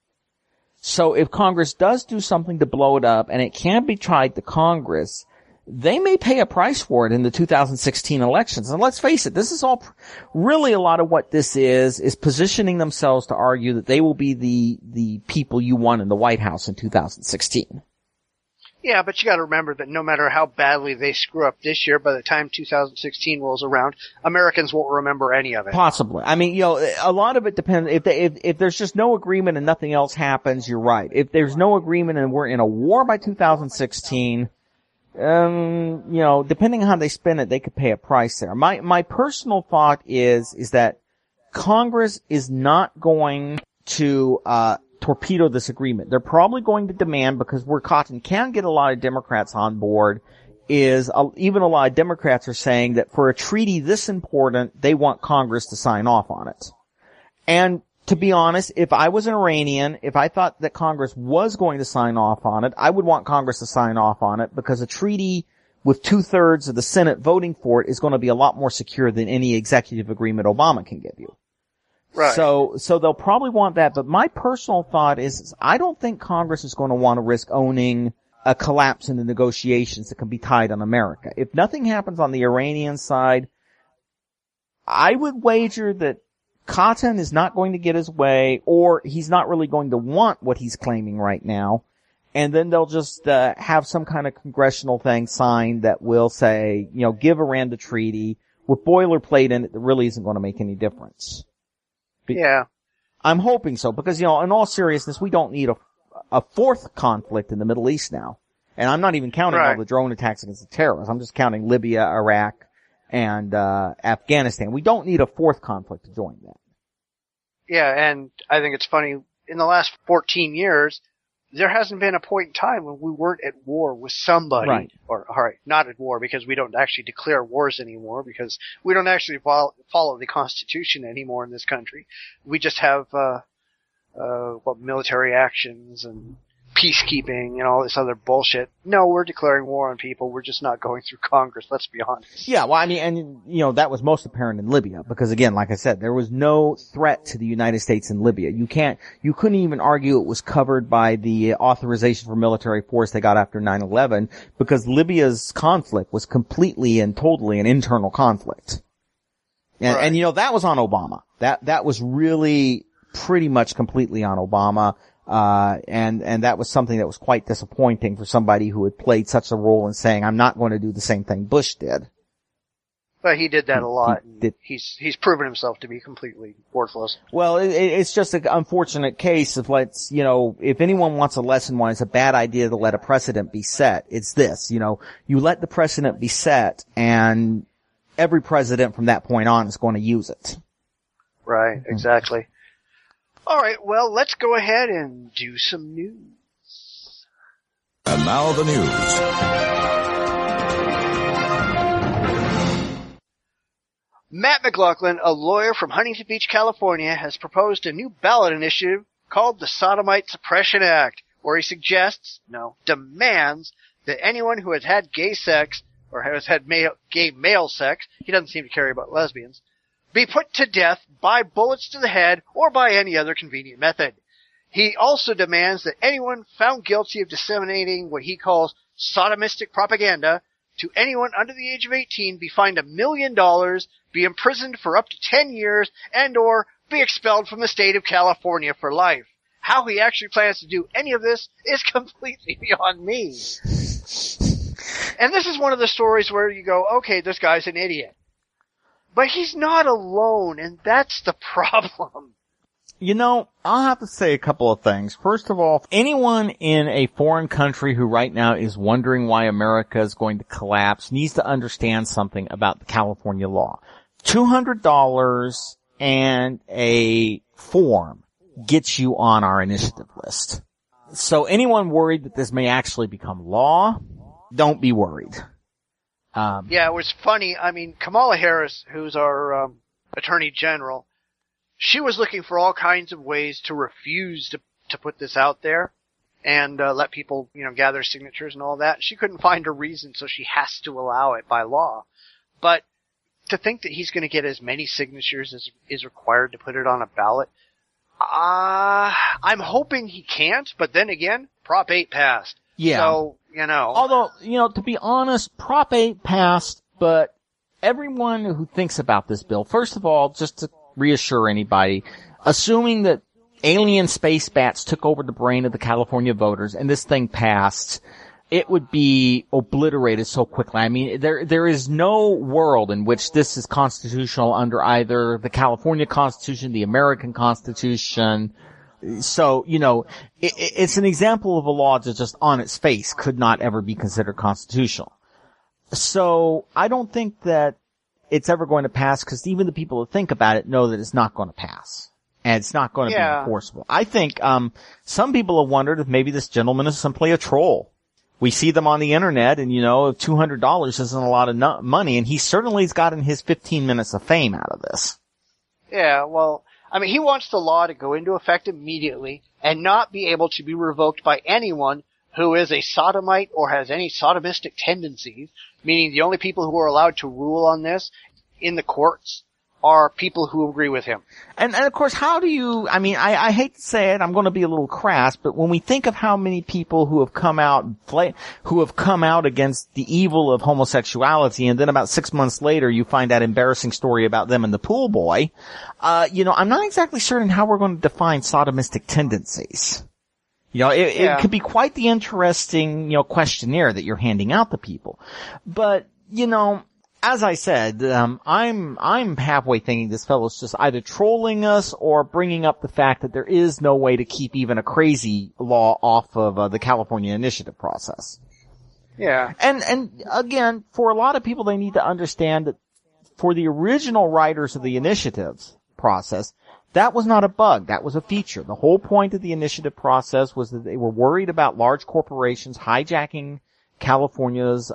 So if Congress does do something to blow it up and it can be tried to Congress, they may pay a price for it in the 2016 elections. And let's face it, this is all really a lot of what this is positioning themselves to argue that they will be the people you want in the White House in 2016. Yeah, but you got to remember that no matter how badly they screw up this year, by the time 2016 rolls around, Americans won't remember any of it. Possibly. I mean, a lot of it depends. If there's just no agreement and nothing else happens, you're right. If there's no agreement and we're in a war by 2016, depending on how they spin it, they could pay a price there. My personal thought is that Congress is not going to, torpedo this agreement. They're probably going to demand, because where Cotton can get a lot of Democrats on board, is even a lot of Democrats are saying that for a treaty this important, they want Congress to sign off on it. And to be honest, if I was an Iranian, if I thought that Congress was going to sign off on it, I would want Congress to sign off on it, because a treaty with 2/3 of the Senate voting for it is going to be a lot more secure than any executive agreement Obama can give you. Right. So they'll probably want that, but my personal thought is I don't think Congress is going to want to risk owning a collapse in the negotiations that can be tied on America. If nothing happens on the Iranian side, I would wager that Cotton is not going to get his way, or he's not really going to want what he's claiming right now, and then they'll just have some kind of congressional thing signed that will say, give Iran the treaty with boilerplate in it that really isn't going to make any difference. Yeah. I'm hoping so, because, in all seriousness, we don't need a fourth conflict in the Middle East now. And I'm not even counting all the drone attacks against the terrorists. I'm just counting Libya, Iraq, and Afghanistan. We don't need a fourth conflict to join that. Yeah, and I think it's funny, in the last 14 years, there hasn't been a point in time when we weren't at war with somebody. Right. Or, not at war, because we don't actually declare wars anymore, because we don't actually follow the Constitution anymore in this country. We just have, military actions and peacekeeping and all this other bullshit. No, we're declaring war on people. We're just not going through Congress, let's be honest. Yeah, well, I mean, and, that was most apparent in Libya, because again, like I said, there was no threat to the United States in Libya. You couldn't even argue it was covered by the authorization for military force they got after 9/11, because Libya's conflict was completely and totally an internal conflict. And, right. and that was on Obama. That was really pretty much completely on Obama. And that was something that was quite disappointing for somebody who had played such a role in saying, I'm not going to do the same thing Bush did. But he did that a lot. He's proven himself to be completely worthless. Well, it's just an unfortunate case of if anyone wants a lesson why it's a bad idea to let a precedent be set, it's this, you let the precedent be set and every president from that point on is going to use it. Right, exactly. All right, well, let's go ahead and do some news. And now the news. Matt McLaughlin, a lawyer from Huntington Beach, California, has proposed a new ballot initiative called the Sodomite Suppression Act, where he demands that anyone who has had gay sex or has had gay male sex, he doesn't seem to care about lesbians, be put to death by bullets to the head or by any other convenient method. He also demands that anyone found guilty of disseminating what he calls sodomistic propaganda to anyone under the age of 18 be fined $1 million, be imprisoned for up to 10 years, and or be expelled from the state of California for life. How he actually plans to do any of this is completely beyond me. And this is one of the stories where you go, okay, this guy's an idiot. But he's not alone, and that's the problem. I'll have to say a couple of things. First of all, anyone in a foreign country who right now is wondering why America is going to collapse needs to understand something about the California law. $200 and a form gets you on our initiative list. So anyone worried that this may actually become law, don't be worried. Yeah, it was funny. I mean, Kamala Harris, who's our Attorney General, she was looking for all kinds of ways to refuse to put this out there and let people, gather signatures and all that. She couldn't find a reason, so she has to allow it by law. But to think that he's going to get as many signatures as is required to put it on a ballot, I'm hoping he can't, but then again, Prop 8 passed. Yeah. So, Although, to be honest, Prop 8 passed, but everyone who thinks about this bill, first of all, just to reassure anybody, assuming that alien space bats took over the brain of the California voters and this thing passed, it would be obliterated so quickly. I mean, there is no world in which this is constitutional under either the California Constitution, the American Constitution. So, it's an example of a law that just on its face could not ever be considered constitutional. So, I don't think that it's ever going to pass because even the people who think about it know that it's not going to pass. And it's not going to be enforceable. I think, some people have wondered if maybe this gentleman is simply a troll. We see them on the internet and, $200 isn't a lot of money and he certainly's gotten his 15 minutes of fame out of this. Yeah, well, I mean, he wants the law to go into effect immediately and not be able to be revoked by anyone who is a sodomite or has any sodomistic tendencies, meaning the only people who are allowed to rule on this in the courts are people who agree with him. And of course, I hate to say it, I'm going to be a little crass, but when we think of how many people who have come out against the evil of homosexuality, and then about 6 months later you find that embarrassing story about them and the pool boy, I'm not exactly certain how we're going to define sodomistic tendencies. It could be quite the interesting, questionnaire that you're handing out to people. But, as I said, I'm halfway thinking this fellow's just either trolling us or bringing up the fact that there is no way to keep even a crazy law off of the California initiative process. Yeah. And again, for a lot of people, they need to understand that for the original writers of the initiatives process, that was not a bug. That was a feature. The whole point of the initiative process was that they were worried about large corporations hijacking California's,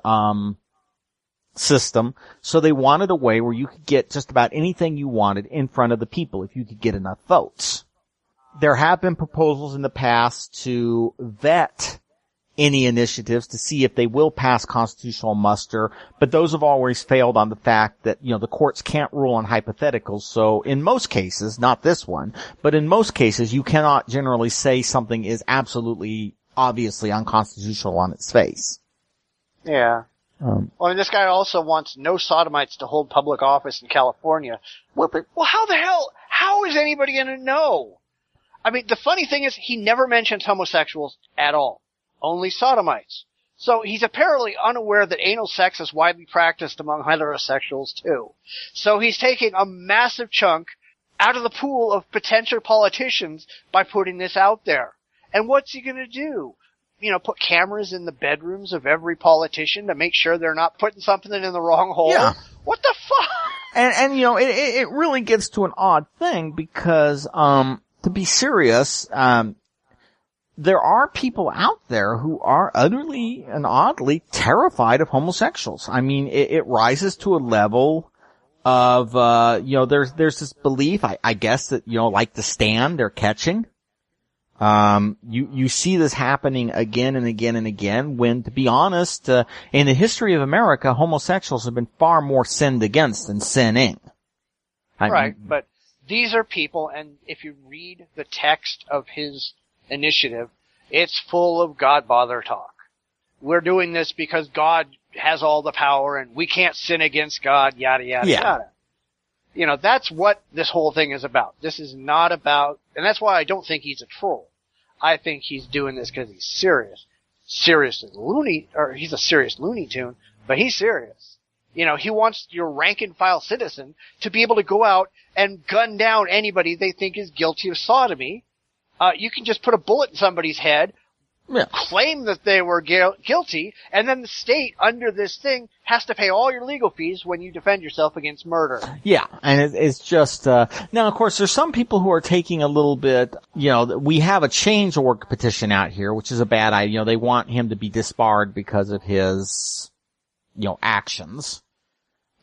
system, so they wanted a way where you could get just about anything you wanted in front of the people if you could get enough votes. There have been proposals in the past to vet any initiatives to see if they will pass constitutional muster, but those have always failed on the fact that, the courts can't rule on hypotheticals, so in most cases, not this one, but in most cases, you cannot generally say something is absolutely, obviously unconstitutional on its face. Yeah. Well, this guy also wants no sodomites to hold public office in California. Well, how the hell? How is anybody going to know? I mean, the funny thing is he never mentions homosexuals at all. Only sodomites. So he's apparently unaware that anal sex is widely practiced among heterosexuals too. So he's taking a massive chunk out of the pool of potential politicians by putting this out there. And what's he gonna do? Put cameras in the bedrooms of every politician to make sure they're not putting something in the wrong hole? Yeah. What the fuck? And it really gets to an odd thing because, to be serious, there are people out there who are utterly and oddly terrified of homosexuals. I mean, it rises to a level of, there's this belief, I guess that, like The Stand, they're catching. You see this happening again and again and again when, to be honest, in the history of America, homosexuals have been far more sinned against than sinning. Right, but these are people, and if you read the text of his initiative, it's full of God bother talk. We're doing this because God has all the power and we can't sin against God, yada, yada, yada. That's what this whole thing is about. This is not about, and that's why I don't think he's a troll. I think he's doing this because he's serious. Seriously loony, or he's a serious Looney Tune, but he's serious. He wants your rank and file citizen to be able to go out and gun down anybody they think is guilty of sodomy. You can just put a bullet in somebody's head, claim that they were guilty, and then the state, under this thing, has to pay all your legal fees when you defend yourself against murder. Yeah, and it's just, now of course there's some people who are taking a little bit, we have a change.org petition out here, which is a bad idea. They want him to be disbarred because of his, actions.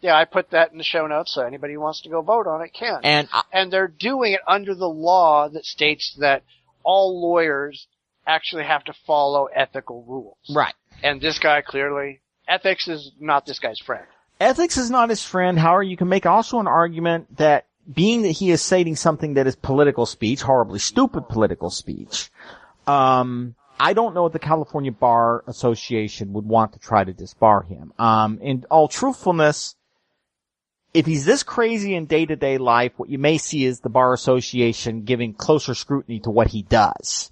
Yeah, I put that in the show notes, so anybody who wants to go vote on it can. And they're doing it under the law that states that all lawyers actually have to follow ethical rules. Right. And this guy clearly, ethics is not this guy's friend. Ethics is not his friend. However, you can make also an argument that being that he is stating something that is political speech, horribly stupid political speech, I don't know if the California Bar Association would want to try to disbar him. In all truthfulness, if he's this crazy in day-to-day life, what you may see is the Bar Association giving closer scrutiny to what he does.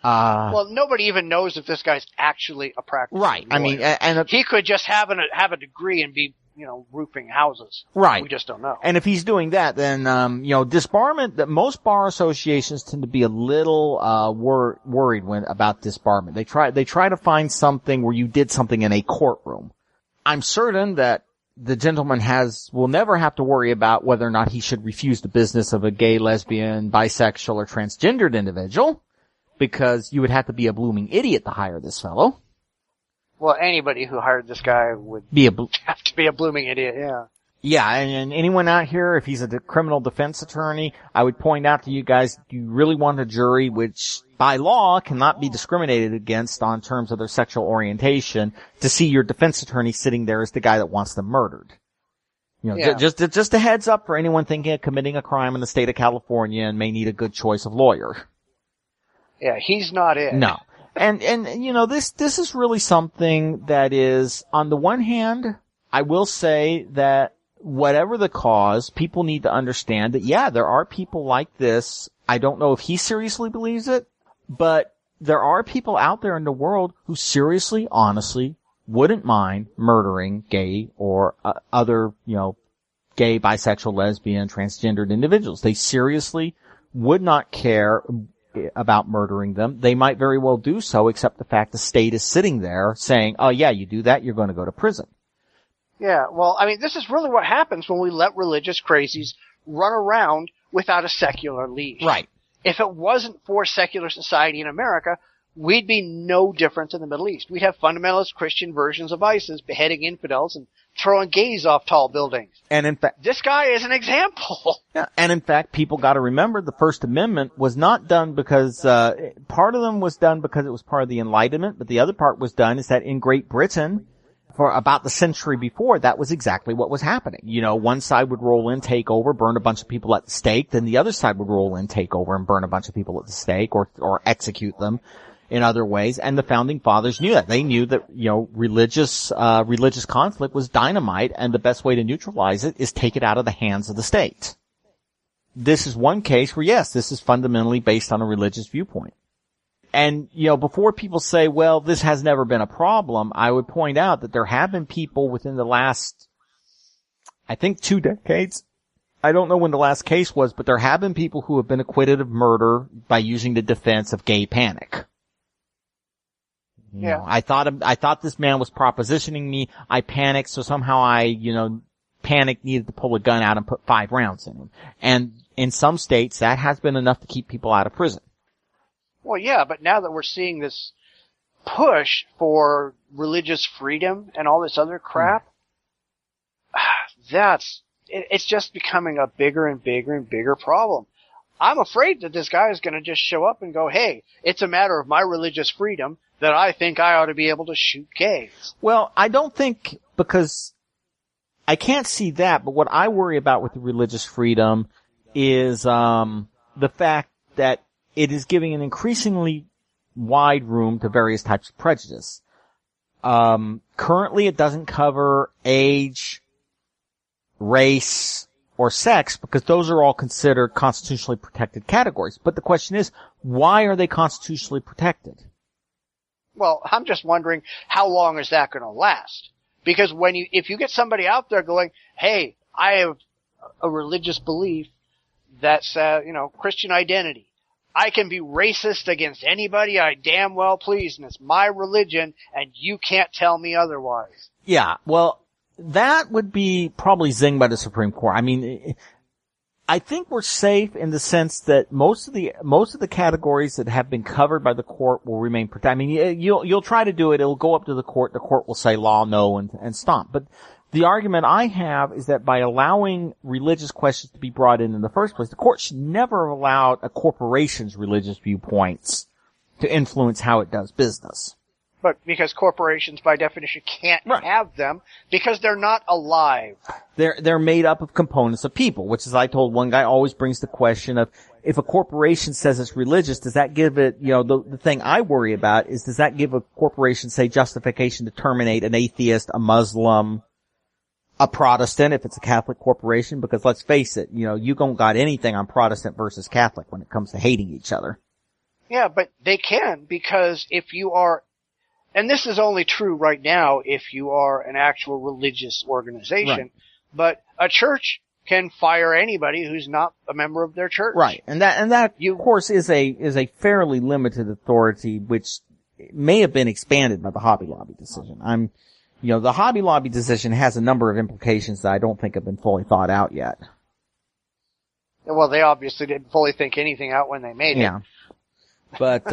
Well, nobody even knows if this guy's actually a practicing right. lawyer. I mean, and he could just have a degree and be, roofing houses. Right. We just don't know. And if he's doing that, then, disbarment, that most bar associations tend to be a little, worried about disbarment. They try to find something where you did something in a courtroom. I'm certain that the gentleman will never have to worry about whether or not he should refuse the business of a gay, lesbian, bisexual, or transgendered individual, because you would have to be a blooming idiot to hire this fellow. Well, anybody who hired this guy would have to be a blooming idiot, yeah. Yeah, and anyone out here, if he's a criminal defense attorney, I would point out to you guys, do you really want a jury which, by law, cannot be discriminated against on terms of their sexual orientation to see your defense attorney sitting there as the guy that wants them murdered? Just a heads up for anyone thinking of committing a crime in the state of California and may need a good choice of lawyer. Yeah, he's not it. No. And this is really something that is, on the one hand, I will say that whatever the cause, people need to understand that, yeah, there are people like this. I don't know if he seriously believes it, but there are people out there in the world who seriously, honestly, wouldn't mind murdering gay or other, gay, bisexual, lesbian, transgendered individuals. They seriously would not care about murdering them. They might very well do so, except the fact the state is sitting there saying, oh yeah, you do that, you're going to go to prison. Yeah, well, I mean, this is really what happens when we let religious crazies run around without a secular leash. Right. If it wasn't for secular society in America, we'd be no different than the Middle East. We'd have fundamentalist Christian versions of ISIS beheading infidels and throwing gays off tall buildings. And in fact, this guy is an example. Yeah, and in fact, people got to remember the First Amendment was not done because part of them was done because it was part of the Enlightenment, but the other part was done is that in Great Britain, for about the century before, that was exactly what was happening. One side would roll in, take over, burn a bunch of people at the stake, then the other side would roll in, take over, and burn a bunch of people at the stake or execute them in other ways. And the founding fathers knew that. They knew that, religious conflict was dynamite, and the best way to neutralize it is take it out of the hands of the state. this is one case where, yes, this is fundamentally based on a religious viewpoint. And, before people say, well, this has never been a problem, I would point out that there have been people within the last, I think, 2 decades. I don't know when the last case was, but there have been people who have been acquitted of murder by using the defense of gay panic. Yeah. I thought this man was propositioning me. I panicked, so somehow panicked, needed to pull a gun out and put 5 rounds in him. And in some states, that has been enough to keep people out of prison. Well, yeah, but now that we're seeing this push for religious freedom and all this other crap, it's just becoming a bigger and bigger and bigger problem. I'm afraid that this guy is going to just show up and go, hey, it's a matter of my religious freedom that I think I ought to be able to shoot gays. Well, I don't think, because I can't see that, but what I worry about with the religious freedom is the fact that it is giving an increasingly wide room to various types of prejudice. Currently, it doesn't cover age, race, or sex, because those are all considered constitutionally protected categories. But the question is, why are they constitutionally protected? Well, I'm just wondering, how long is that going to last? Because if you get somebody out there going, hey, I have a religious belief that's, Christian identity. I can be racist against anybody I damn well please, and it's my religion, and you can't tell me otherwise. Yeah, well, that would be probably zinged by the Supreme Court. I mean, I think we're safe in the sense that most of the categories that have been covered by the court will remain protected. I mean, you'll try to do it, it'll go up to the court will say law no and stomp. But the argument I have is that by allowing religious questions to be brought in the first place, the court should never have allowed a corporation's religious viewpoints to influence how it does business. But because corporations, by definition, can't have them because they're not alive. They're made up of components of people, which, as I told one guy, always brings the question of, if a corporation says it's religious, does that give it, the thing I worry about is, does that give a corporation, say, justification to terminate an atheist, a Muslim, a Protestant, if it's a Catholic corporation? Because let's face it, you don't got anything on Protestant versus Catholic when it comes to hating each other. Yeah, but they can, because if you are, and this is only true right now if you are an actual religious organization, right. But a church can fire anybody who's not a member of their church. Right. And that of course is a fairly limited authority, which may have been expanded by the Hobby Lobby decision. The Hobby Lobby decision has a number of implications that I don't think have been fully thought out yet. Well, they obviously didn't fully think anything out when they made it. Yeah. But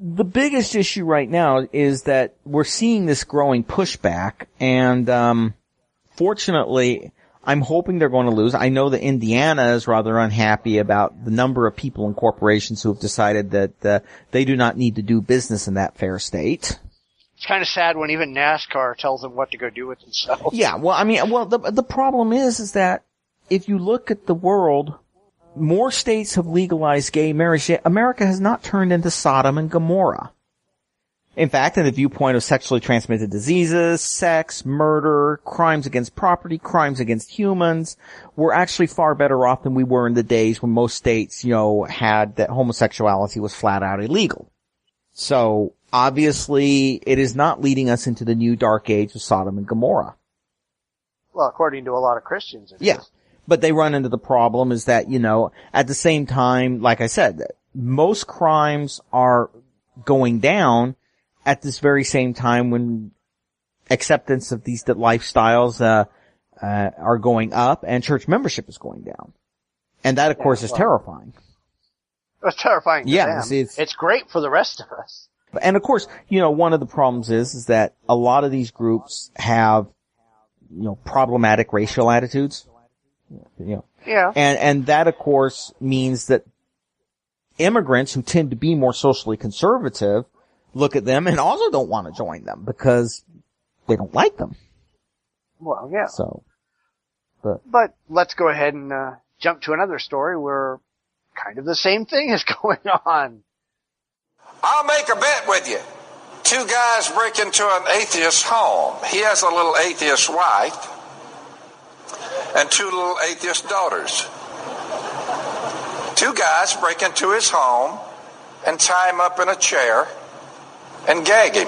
the biggest issue right now is that we're seeing this growing pushback, and fortunately, I'm hoping they're going to lose. I know that Indiana is rather unhappy about the number of people and corporations who have decided that they do not need to do business in that fair state. It's kind of sad when even NASCAR tells them what to go do with themselves. Yeah, the problem is that if you look at the world, more states have legalized gay marriage, yet America has not turned into Sodom and Gomorrah. In fact, in the viewpoint of sexually transmitted diseases, sex, murder, crimes against property, crimes against humans, we're actually far better off than we were in the days when most states, had that homosexuality was flat out illegal. So, obviously, it is not leading us into the new dark age of Sodom and Gomorrah. Well, according to a lot of Christians, it is. But they run into the problem is that, at the same time, like I said, most crimes are going down at this very same time when acceptance of these lifestyles are going up and church membership is going down. And that, of course, is terrifying. It's terrifying to them. It's great for the rest of us. And, of course, one of the problems is that a lot of these groups have, problematic racial attitudes. Yeah. And that, of course, means that immigrants who tend to be more socially conservative look at them and also don't want to join them because they don't like them. Well, yeah. So, but let's go ahead and jump to another story where kind of the same thing is going on. I'll make a bet with you. 2 guys break into an atheist home. He has a little atheist wife. and 2 little atheist daughters. 2 guys break into his home and tie him up in a chair and gag him.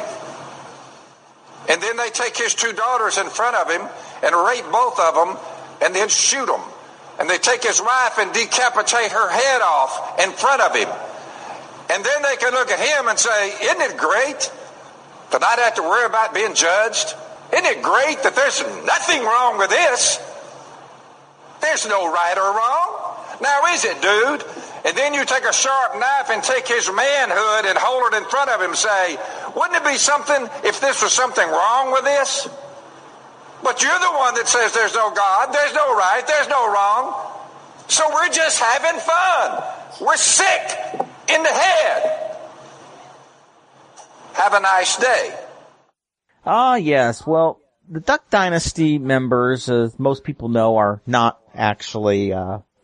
And then they take his 2 daughters in front of him and rape both of them and then shoot them. And they take his wife and decapitate her head off in front of him. And then they can look at him and say, isn't it great to not have to worry about being judged? Isn't it great that there's nothing wrong with this? There's no right or wrong. Now is it, dude? And then you take a sharp knife and take his manhood and hold it in front of him and say, wouldn't it be something if this was something wrong with this? But you're the one that says there's no God, there's no right, there's no wrong. So we're just having fun. We're sick in the head. Have a nice day. Ah, yes. Well, the Duck Dynasty members, as most people know, are not actually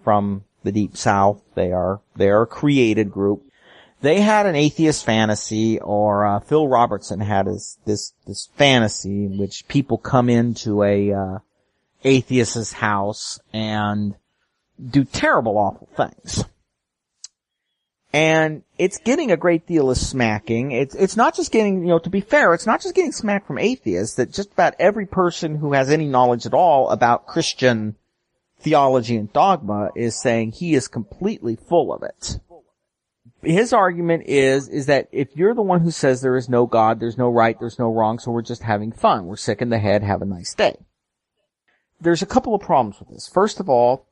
from the Deep South. They are a created group. They had an atheist fantasy, or Phil Robertson had this fantasy in which people come into a atheist's house and do terrible, awful things. And it's getting a great deal of smacking. It's not just getting, to be fair, it's not just getting smacked from atheists, that just about every person who has any knowledge at all about Christian theology and dogma is saying he is completely full of it. His argument is that if you're the one who says there is no God, there's no right, there's no wrong, so we're just having fun. We're sick in the head, have a nice day. There's a couple of problems with this. First of all,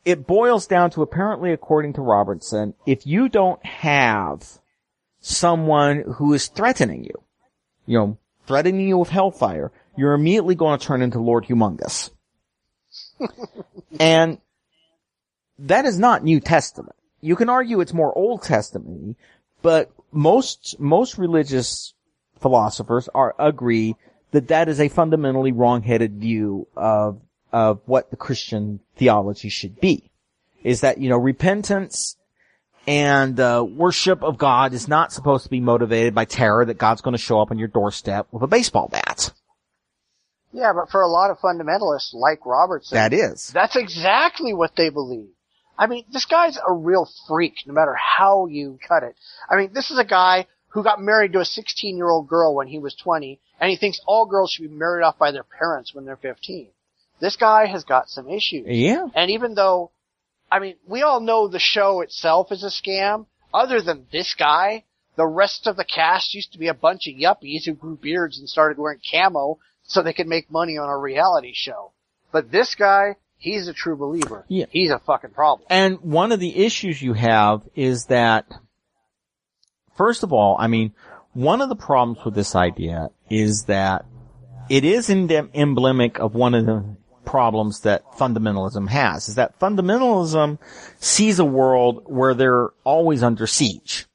it boils down to, apparently according to Robertson, if you don't have someone who is threatening you, threatening you with hellfire, you're immediately going to turn into Lord Humongous. And that is not New Testament. You can argue it's more Old Testament-y, but most religious philosophers agree that is a fundamentally wrong-headed view of what the Christian theology should be. Is that, repentance and worship of God is not supposed to be motivated by terror that God's going to show up on your doorstep with a baseball bat. Yeah, but for a lot of fundamentalists like Robertson, that's exactly what they believe. I mean, this guy's a real freak, no matter how you cut it. I mean, this is a guy who got married to a 16-year-old girl when he was 20, and he thinks all girls should be married off by their parents when they're 15. This guy has got some issues. Yeah. And even though, we all know the show itself is a scam, other than this guy, the rest of the cast used to be a bunch of yuppies who grew beards and started wearing camo so they could make money on a reality show. But this guy, he's a true believer. Yeah. He's a fucking problem. And one of the issues you have is that, first of all, one of the problems with this idea is that it is emblematic of one of the problems that fundamentalism has, is that fundamentalism sees a world where they're always under siege.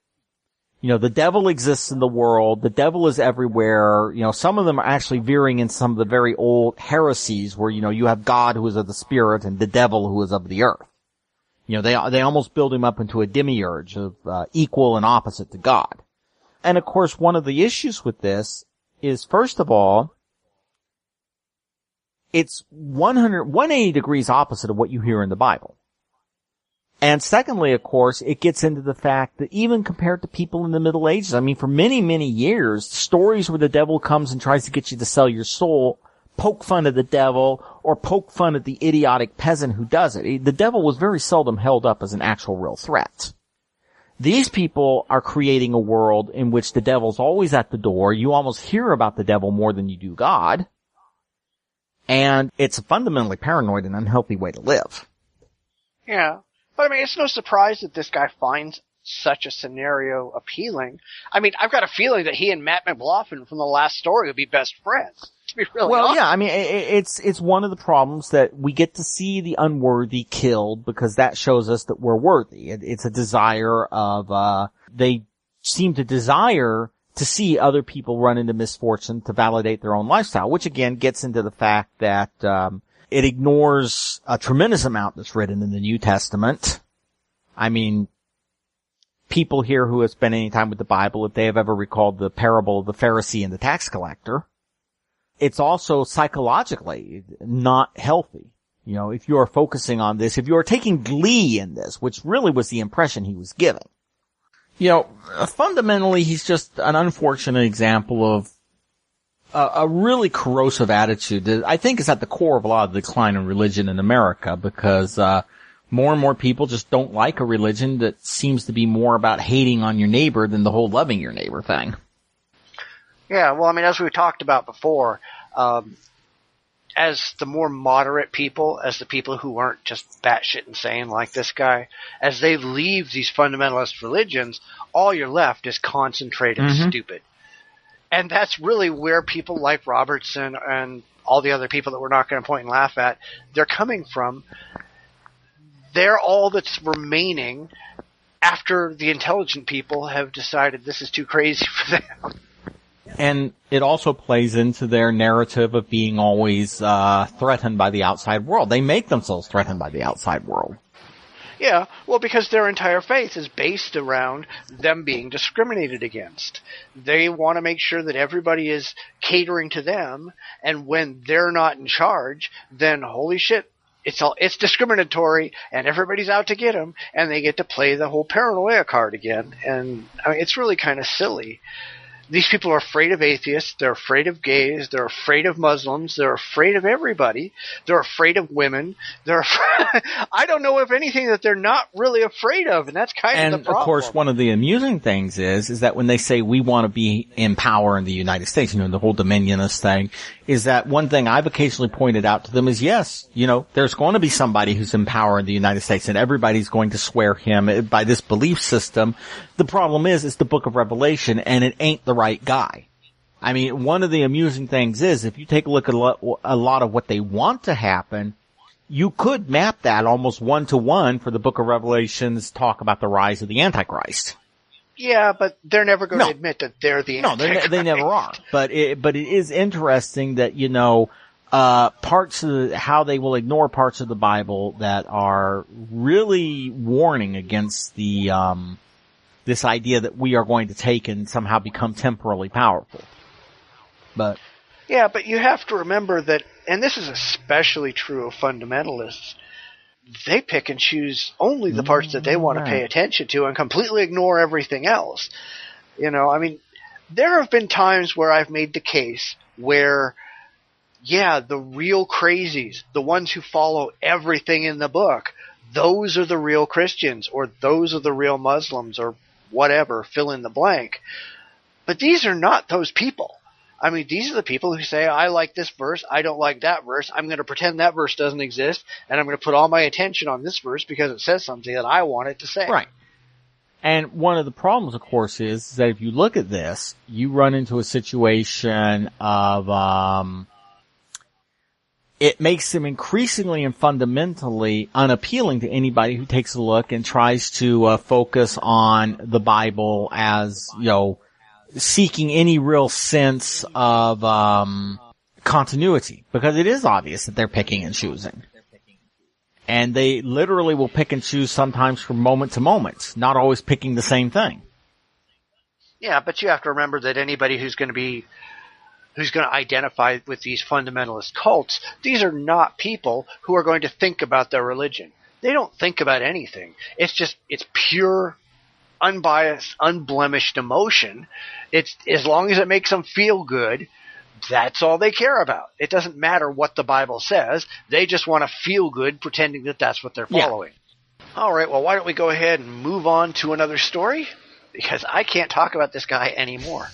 The devil exists in the world, the devil is everywhere, some of them are actually veering in some of the very old heresies where, you have God who is of the spirit and the devil who is of the earth. They almost build him up into a demiurge of, equal and opposite to God. And of course, one of the issues with this is, first of all, it's 180 degrees opposite of what you hear in the Bible. And secondly, of course, it gets into the fact that even compared to people in the Middle Ages, for many, many years, stories where the devil comes and tries to get you to sell your soul, poke fun at the devil, or poke fun at the idiotic peasant who does it. The devil was very seldom held up as an actual real threat. These people are creating a world in which the devil's always at the door. You almost hear about the devil more than you do God. And it's a fundamentally paranoid and unhealthy way to live. Yeah. But it's no surprise that this guy finds such a scenario appealing. I've got a feeling that he and Matt McLaughlin from the last story would be best friends. To be really honest. Yeah, it's one of the problems that we get to see the unworthy killed because that shows us that we're worthy. It's a desire of, they seem to desire to see other people run into misfortune to validate their own lifestyle, which again gets into the fact that, it ignores a tremendous amount that's written in the New Testament. People here who have spent any time with the Bible, if they have ever recalled the parable of the Pharisee and the tax collector, it's also psychologically not healthy. You know, if you are focusing on this, if you are taking glee in this, which really was the impression he was giving. You know, fundamentally, he's just an unfortunate example of a really corrosive attitude that I think is at the core of a lot of the decline in religion in America, because more and more people just don't like a religion that seems to be more about hating on your neighbor than the whole loving your neighbor thing. Yeah, well, I mean, as we talked about before, as the more moderate people, as the people who aren't just batshit insane like this guy, as they leave these fundamentalist religions, all you're left is concentrated stupid. And that's really where people like Robertson and all the other people that we're not going to point and laugh at, they're coming from. They're all that's remaining after the intelligent people have decided this is too crazy for them. And it also plays into their narrative of being always threatened by the outside world. They make themselves threatened by the outside world. Yeah, well, because their entire faith is based around them being discriminated against. They want to make sure that everybody is catering to them, and when they're not in charge, then holy shit, it's discriminatory, and everybody's out to get them, and they get to play the whole paranoia card again. And I mean, it's really kind of silly. These people are afraid of atheists, they're afraid of gays, they're afraid of Muslims, they're afraid of everybody, they're afraid of women, I don't know of anything that they're not really afraid of, and that's kind of the problem. And, of course, one of the amusing things is that when they say we want to be in power in the United States, you know, the whole dominionist thing, is that one thing I've occasionally pointed out to them is, yes, you know, there's going to be somebody who's in power in the United States, and everybody's going to swear him by this belief system. The problem is, it's the Book of Revelation, and it ain't the right guy. I mean, one of the amusing things is, if you take a look at a lot of what they want to happen, you could map that almost one-to-one for the Book of Revelation's talk about the rise of the Antichrist. Yeah, but they're never going to admit that they're the Antichrist. No, they never are. But it is interesting that, you know, parts of how they will ignore parts of the Bible that are really warning against the this idea that we are going to take and somehow become temporally powerful. But yeah, but you have to remember that, and this is especially true of fundamentalists, they pick and choose only the parts that they want to pay attention to and completely ignore everything else. You know, I mean, there have been times where I've made the case where, yeah, the real crazies, the ones who follow everything in the book, those are the real Christians, or those are the real Muslims, or whatever, fill in the blank. But these are not those people. I mean, these are the people who say, I like this verse, I don't like that verse, I'm going to pretend that verse doesn't exist, and I'm going to put all my attention on this verse because it says something that I want it to say. Right. And one of the problems, of course, is that if you look at this, you run into a situation of, it makes them increasingly and fundamentally unappealing to anybody who takes a look and tries to focus on the Bible as, you know, seeking any real sense of continuity, because it is obvious that they're picking and choosing. And they literally will pick and choose sometimes from moment to moment, not always picking the same thing. Yeah, but you have to remember that anybody who's going to identify with these fundamentalist cults, these are not people who are going to think about their religion. They don't think about anything. It's pure, unbiased, unblemished emotion. It's as long as it makes them feel good, that's all they care about. It doesn't matter what the Bible says. They just want to feel good pretending that that's what they're following. Yeah. All right, well, why don't we go ahead and move on to another story? Because I can't talk about this guy anymore.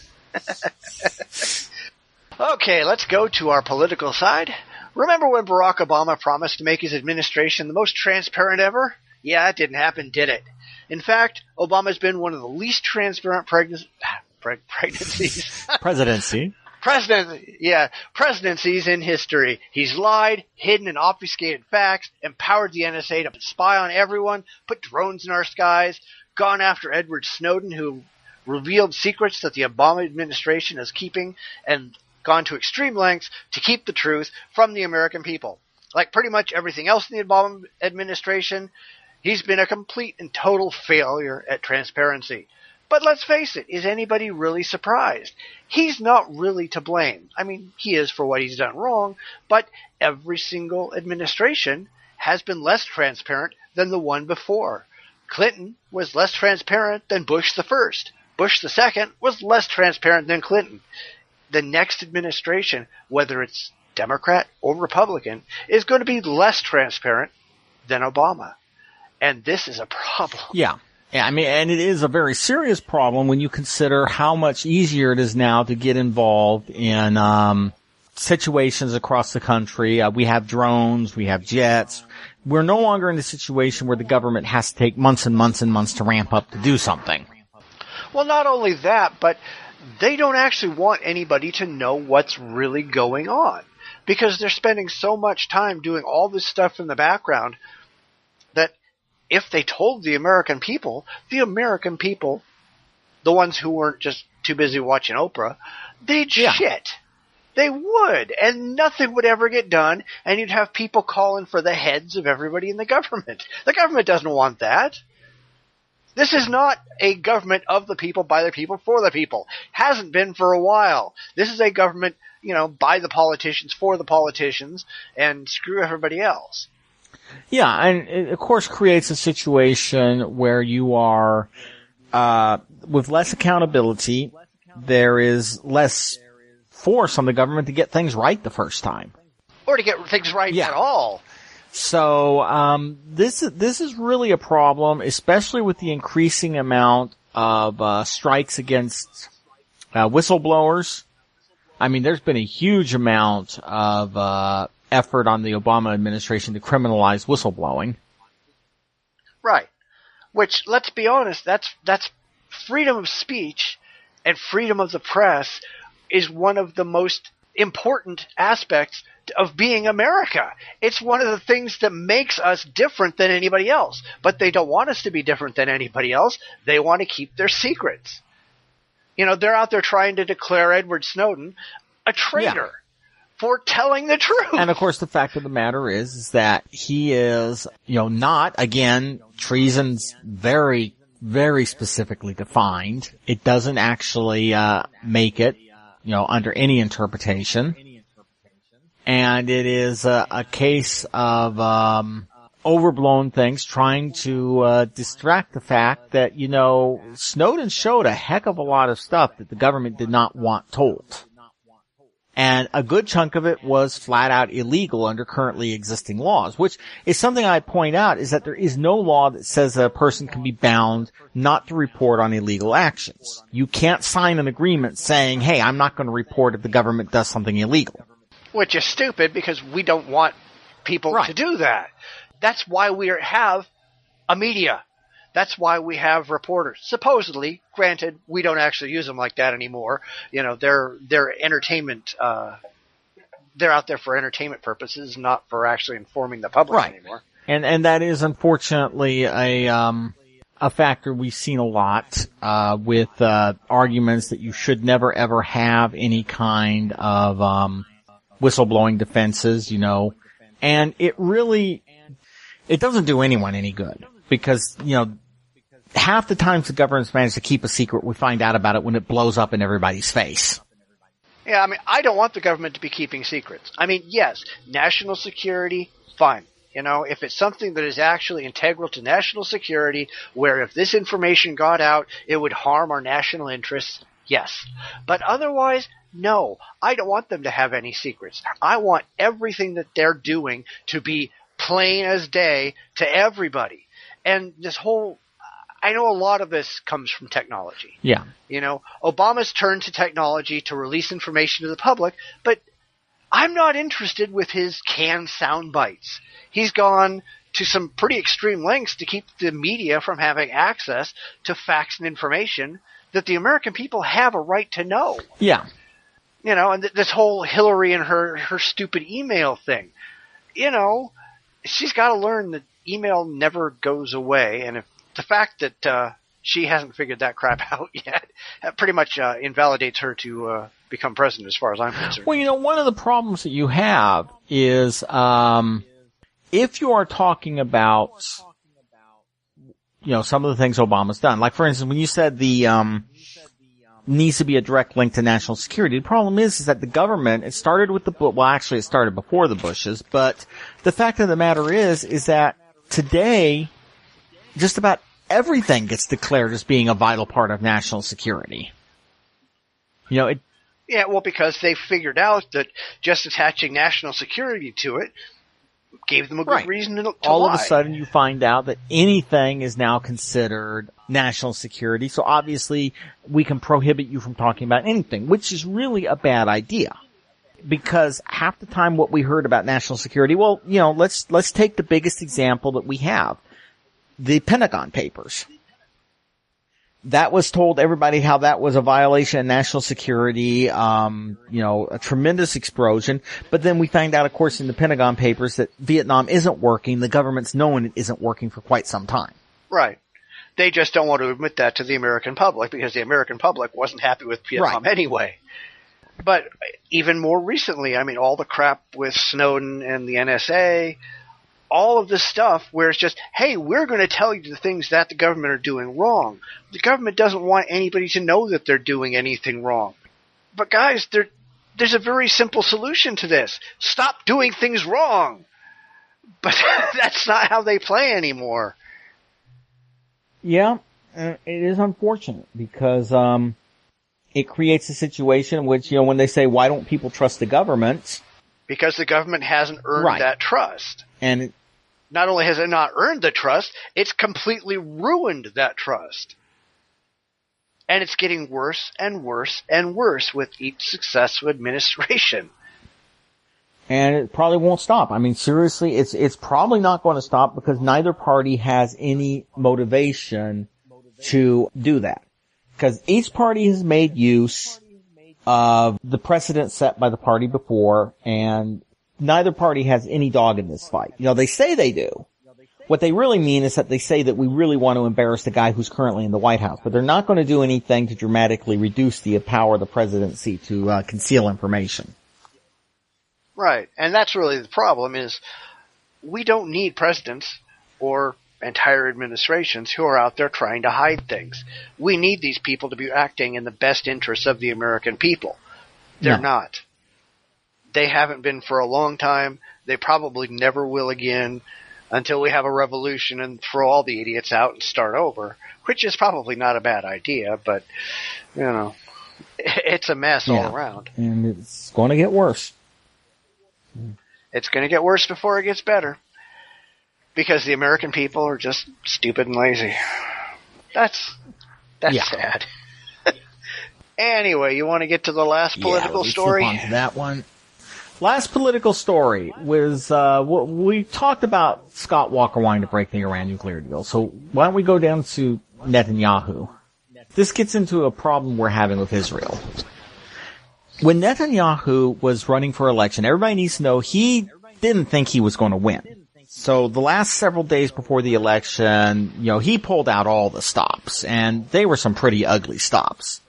Okay, let's go to our political side. Remember when Barack Obama promised to make his administration the most transparent ever? Yeah, it didn't happen, did it? In fact, Obama's been one of the least transparent presidencies in history. He's lied, hidden and obfuscated facts, empowered the NSA to spy on everyone, put drones in our skies, gone after Edward Snowden, who revealed secrets that the Obama administration is keeping, and gone to extreme lengths to keep the truth from the American people. Like pretty much everything else in the Obama administration, he's been a complete and total failure at transparency. But let's face it, is anybody really surprised? He's not really to blame. I mean, he is for what he's done wrong, but every single administration has been less transparent than the one before. Clinton was less transparent than Bush the first. Bush the second was less transparent than Clinton. The next administration, whether it's Democrat or Republican, is going to be less transparent than Obama. And this is a problem. Yeah. Yeah, I mean, and it is a very serious problem when you consider how much easier it is now to get involved in situations across the country. We have drones, we have jets. We're no longer in a situation where the government has to take months and months and months to ramp up to do something. Well, not only that, but they don't actually want anybody to know what's really going on, because they're spending so much time doing all this stuff in the background that if they told the American people, the ones who weren't just too busy watching Oprah, they'd shit. They would, and nothing would ever get done, and you'd have people calling for the heads of everybody in the government. The government doesn't want that. This is not a government of the people, by the people, for the people. Hasn't been for a while. This is a government, by the politicians, for the politicians, and screw everybody else. Yeah, and it, of course, creates a situation where you are, with less accountability, there is less force on the government to get things right the first time. Or to get things right at all. So, this is really a problem, especially with the increasing amount of, strikes against, whistleblowers. I mean, there's been a huge amount of, effort on the Obama administration to criminalize whistleblowing. Right. Which, let's be honest, that's freedom of speech and freedom of the press is one of the most important aspects of being America. It's one of the things that makes us different than anybody else. But they don't want us to be different than anybody else. They want to keep their secrets. They're out there trying to declare Edward Snowden a traitor. Yeah. For telling the truth. And of course the fact of the matter is that he is, not, again, treason's very, very specifically defined. It doesn't actually, make it, under any interpretation. And it is a case of, overblown things trying to, distract the fact that, Snowden showed a heck of a lot of stuff that the government did not want told. And a good chunk of it was flat out illegal under currently existing laws, which is something I point out is that there is no law that says that a person can be bound not to report on illegal actions. You can't sign an agreement saying, hey, I'm not going to report if the government does something illegal. Which is stupid because we don't want people to do that. That's why we have a media. That's why we have reporters. Supposedly, granted, we don't actually use them like that anymore. They're entertainment. They're out there for entertainment purposes, not for actually informing the public anymore. And that is unfortunately a factor we've seen a lot with arguments that you should never ever have any kind of whistleblowing defenses. And it doesn't do anyone any good because half the times the government's managed to keep a secret, we find out about it when it blows up in everybody's face. Yeah, I mean, I don't want the government to be keeping secrets. I mean, yes, national security, fine. If it's something that is actually integral to national security, where if this information got out, it would harm our national interests, yes. But otherwise, no. I don't want them to have any secrets. I want everything that they're doing to be plain as day to everybody. And this whole... I know a lot of this comes from technology. Yeah. Obama's turned to technology to release information to the public, but I'm not interested with his canned sound bites. He's gone to some pretty extreme lengths to keep the media from having access to facts and information that the American people have a right to know. Yeah. And this whole Hillary and her stupid email thing. She's got to learn that email never goes away, and if the fact that she hasn't figured that crap out yet pretty much invalidates her to become president as far as I'm concerned. Well, one of the problems that you have is if you are talking about, some of the things Obama's done. Like, for instance, when you said the, needs to be a direct link to national security, the problem is that the government, it started with it started before the Bushes, but the fact of the matter is that today, just about everything gets declared as being a vital part of national security. Yeah, well, because they figured out that just attaching national security to it gave them a good reason to all lie. Of a sudden you find out that anything is now considered national security. So obviously we can prohibit you from talking about anything, which is really a bad idea. Because half the time what we heard about national security, let's take the biggest example that we have. The Pentagon Papers. That was told everybody how that was a violation of national security, a tremendous explosion. But then we find out, of course, in the Pentagon Papers that Vietnam isn't working. The government's known it isn't working for quite some time. Right. They just don't want to admit that to the American public because the American public wasn't happy with Vietnam anyway. But even more recently, all the crap with Snowden and the NSA, all of this stuff where it's just, hey, we're going to tell you the things that the government are doing wrong. The government doesn't want anybody to know that they're doing anything wrong. But guys, there's a very simple solution to this. Stop doing things wrong. But that's not how they play anymore. Yeah, it is unfortunate because it creates a situation in which, when they say, why don't people trust the government? Because the government hasn't earned that trust. And not only has it not earned the trust, it's completely ruined that trust. And it's getting worse and worse and worse with each successive administration. And it probably won't stop. Seriously, it's probably not going to stop because neither party has any motivation to do that. Because each party has made use of the precedent set by the party before, and neither party has any dog in this fight. They say they do. What they really mean is that they say that we really want to embarrass the guy who's currently in the White House, but they're not going to do anything to dramatically reduce the power of the presidency to conceal information. Right, and that's really the problem is we don't need presidents or entire administrations who are out there trying to hide things. We need these people to be acting in the best interests of the American people. They're not. They haven't been for a long time. They probably never will again until we have a revolution and throw all the idiots out and start over, which is probably not a bad idea, but, it's a mess all around. And it's going to get worse. It's going to get worse before it gets better. Because the American people are just stupid and lazy. That's sad. Anyway, you want to get to the last political story? Let's move on to that one. Last political story was, we talked about Scott Walker wanting to break the Iran nuclear deal. So why don't we go down to Netanyahu? This gets into a problem we're having with Israel. When Netanyahu was running for election, everybody needs to know he didn't think he was going to win. So the last several days before the election, he pulled out all the stops, and they were some pretty ugly stops.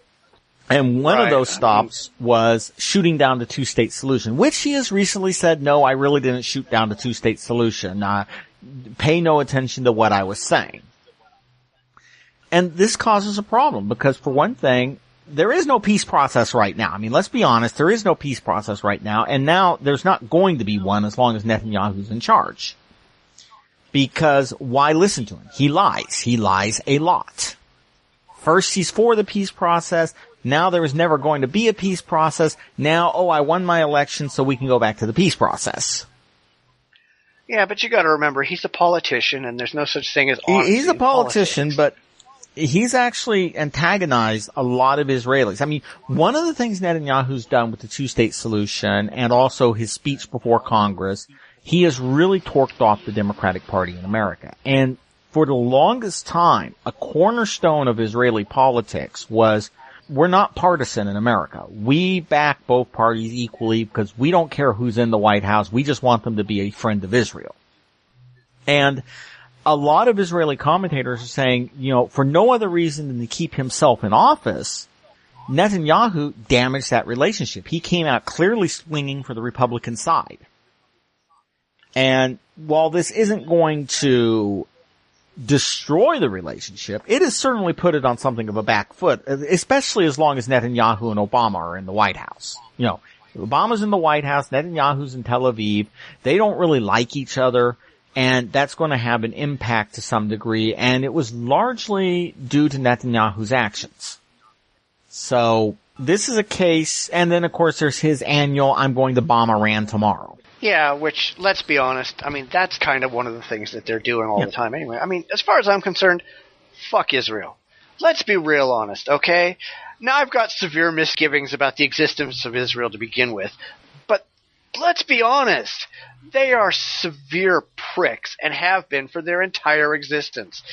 And one of those stops was shooting down the two-state solution, which he has recently said, no, I really didn't shoot down the two-state solution. Pay no attention to what I was saying. And this causes a problem because, for one thing, there is no peace process right now. Let's be honest, there is no peace process right now, and now there's not going to be one as long as Netanyahu's in charge. Because why listen to him? He lies. He lies a lot. First, he's for the peace process. Now there is never going to be a peace process. Now, I won my election, so we can go back to the peace process. Yeah, but you got to remember, he's a politician, and there's no such thing as honesty. He's a politician, but he's actually antagonized a lot of Israelis. One of the things Netanyahu's done with the two-state solution, and also his speech before Congress, he has really torqued off the Democratic Party in America. And for the longest time, a cornerstone of Israeli politics was, we're not partisan in America. We back both parties equally because we don't care who's in the White House. We just want them to be a friend of Israel. And a lot of Israeli commentators are saying, for no other reason than to keep himself in office, Netanyahu damaged that relationship. He came out clearly swinging for the Republican side. And while this isn't going to destroy the relationship, it has certainly put it on something of a back foot, especially as long as Netanyahu and Obama are in the White House. You know, Obama's in the White House, Netanyahu's in Tel Aviv. They don't really like each other, and that's going to have an impact to some degree, and it was largely due to Netanyahu's actions. So, this is a case, and then of course there's his annual, I'm going to bomb Iran tomorrow. Yeah, which, let's be honest, I mean, that's kind of one of the things that they're doing all the time anyway. I mean, as far as I'm concerned, fuck Israel. Let's be real honest, okay? Now I've got severe misgivings about the existence of Israel to begin with, but let's be honest, they are severe pricks and have been for their entire existence.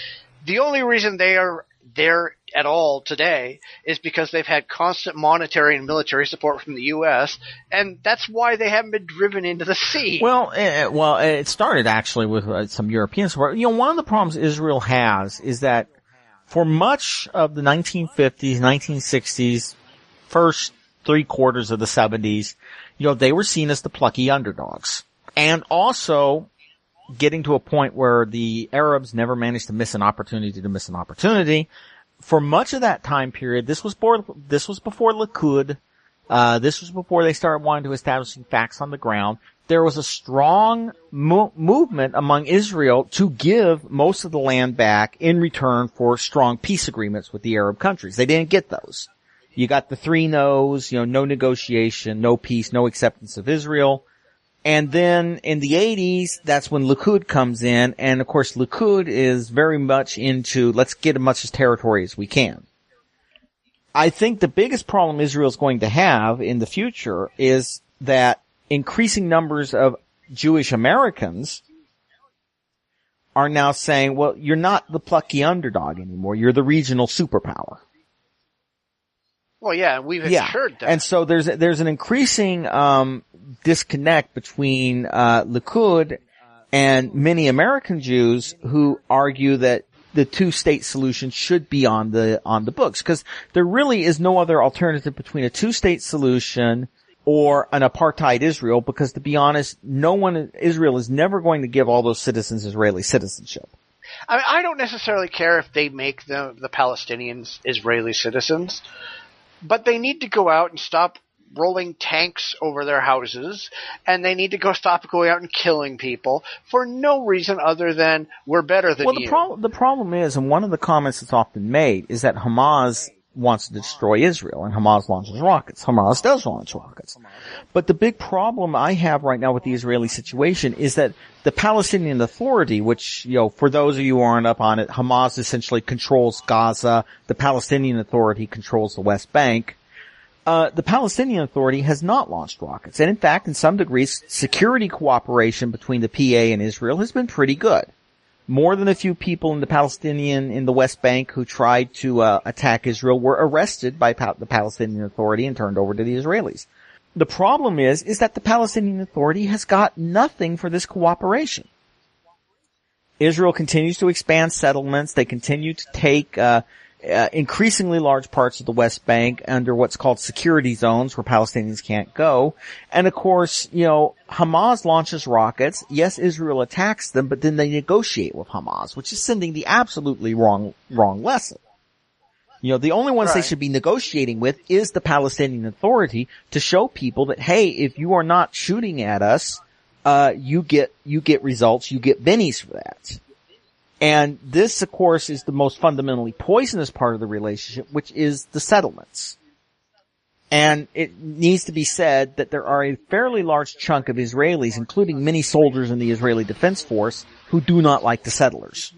The only reason they are there at all today is because they've had constant monetary and military support from the U.S., and that's why they haven't been driven into the sea. Well, it started actually with some European support. You know, one of the problems Israel has is that for much of the 1950s, 1960s, first 3/4 of the 70s, you know, they were seen as the plucky underdogs. And also getting to a point where the Arabs never managed to miss an opportunity. For much of that time period, this was before Likud. This was before they started wanting to establish facts on the ground. There was a strong movement among Israel to give most of the land back in return for strong peace agreements with the Arab countries. They didn't get those. You got the 3 no's, you know, no negotiation, no peace, no acceptance of Israel. And then in the 80s, that's when Likud comes in, and of course Likud is very much into, let's get as much territory as we can. I think the biggest problem Israel's going to have in the future is that increasing numbers of Jewish Americans are now saying, well, you're not the plucky underdog anymore, you're the regional superpower. Well, yeah, we've heard that. And so there's an increasing disconnect between Likud and many American Jews who argue that the 2-state solution should be on the books, because there really is no other alternative between a 2-state solution or an apartheid Israel, because to be honest, Israel is never going to give all those citizens Israeli citizenship. I mean, I don't necessarily care if they make the Palestinians Israeli citizens, but they need to go out and stop rolling tanks over their houses, and they need to stop going out and killing people for no reason other than we're better than you. Well, the problem is, and one of the comments that's often made, is that Hamas wants to destroy Israel, and Hamas launches rockets. Hamas does launch rockets. But the big problem I have right now with the Israeli situation is that the Palestinian Authority, which, you know, for those of you who aren't up on it, Hamas essentially controls Gaza, the Palestinian Authority controls the West Bank. The Palestinian Authority has not launched rockets, and in fact, in some degrees, security cooperation between the PA and Israel has been pretty good. More than a few people in the West Bank who tried to attack Israel were arrested by the Palestinian Authority and turned over to the Israelis. The problem is that the Palestinian Authority has got nothing for this cooperation. Israel continues to expand settlements. They continue to take increasingly large parts of the West Bank under what's called security zones where Palestinians can't go. And of course, you know, Hamas launches rockets. Yes, Israel attacks them, but then they negotiate with Hamas, which is sending the absolutely wrong lesson. You know, the only ones they should be negotiating with is the Palestinian Authority to show people that, hey, if you are not shooting at us, you get results, you get bennies for that. And this, of course, is the most fundamentally poisonous part of the relationship, which is the settlements. And it needs to be said that there are a fairly large chunk of Israelis, including many soldiers in the Israeli Defense Force, who do not like the settlers.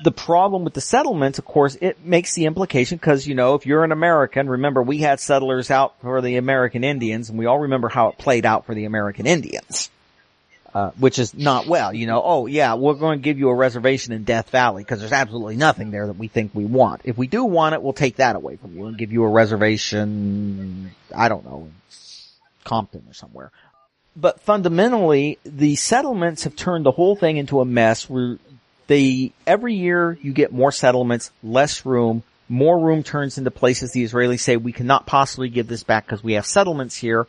The problem with the settlements, of course, it makes the implication, because, you know, if you're an American, remember we had settlers out for the American Indians, and we all remember how it played out for the American Indians. Which is not well, you know, oh yeah, we're going to give you a reservation in Death Valley because there's absolutely nothing there that we think we want. If we do want it, we'll take that away from you and give you a reservation, I don't know, in Compton or somewhere. But fundamentally, the settlements have turned the whole thing into a mess where every year you get more settlements, less room, more room turns into places the Israelis say we cannot possibly give this back because we have settlements here,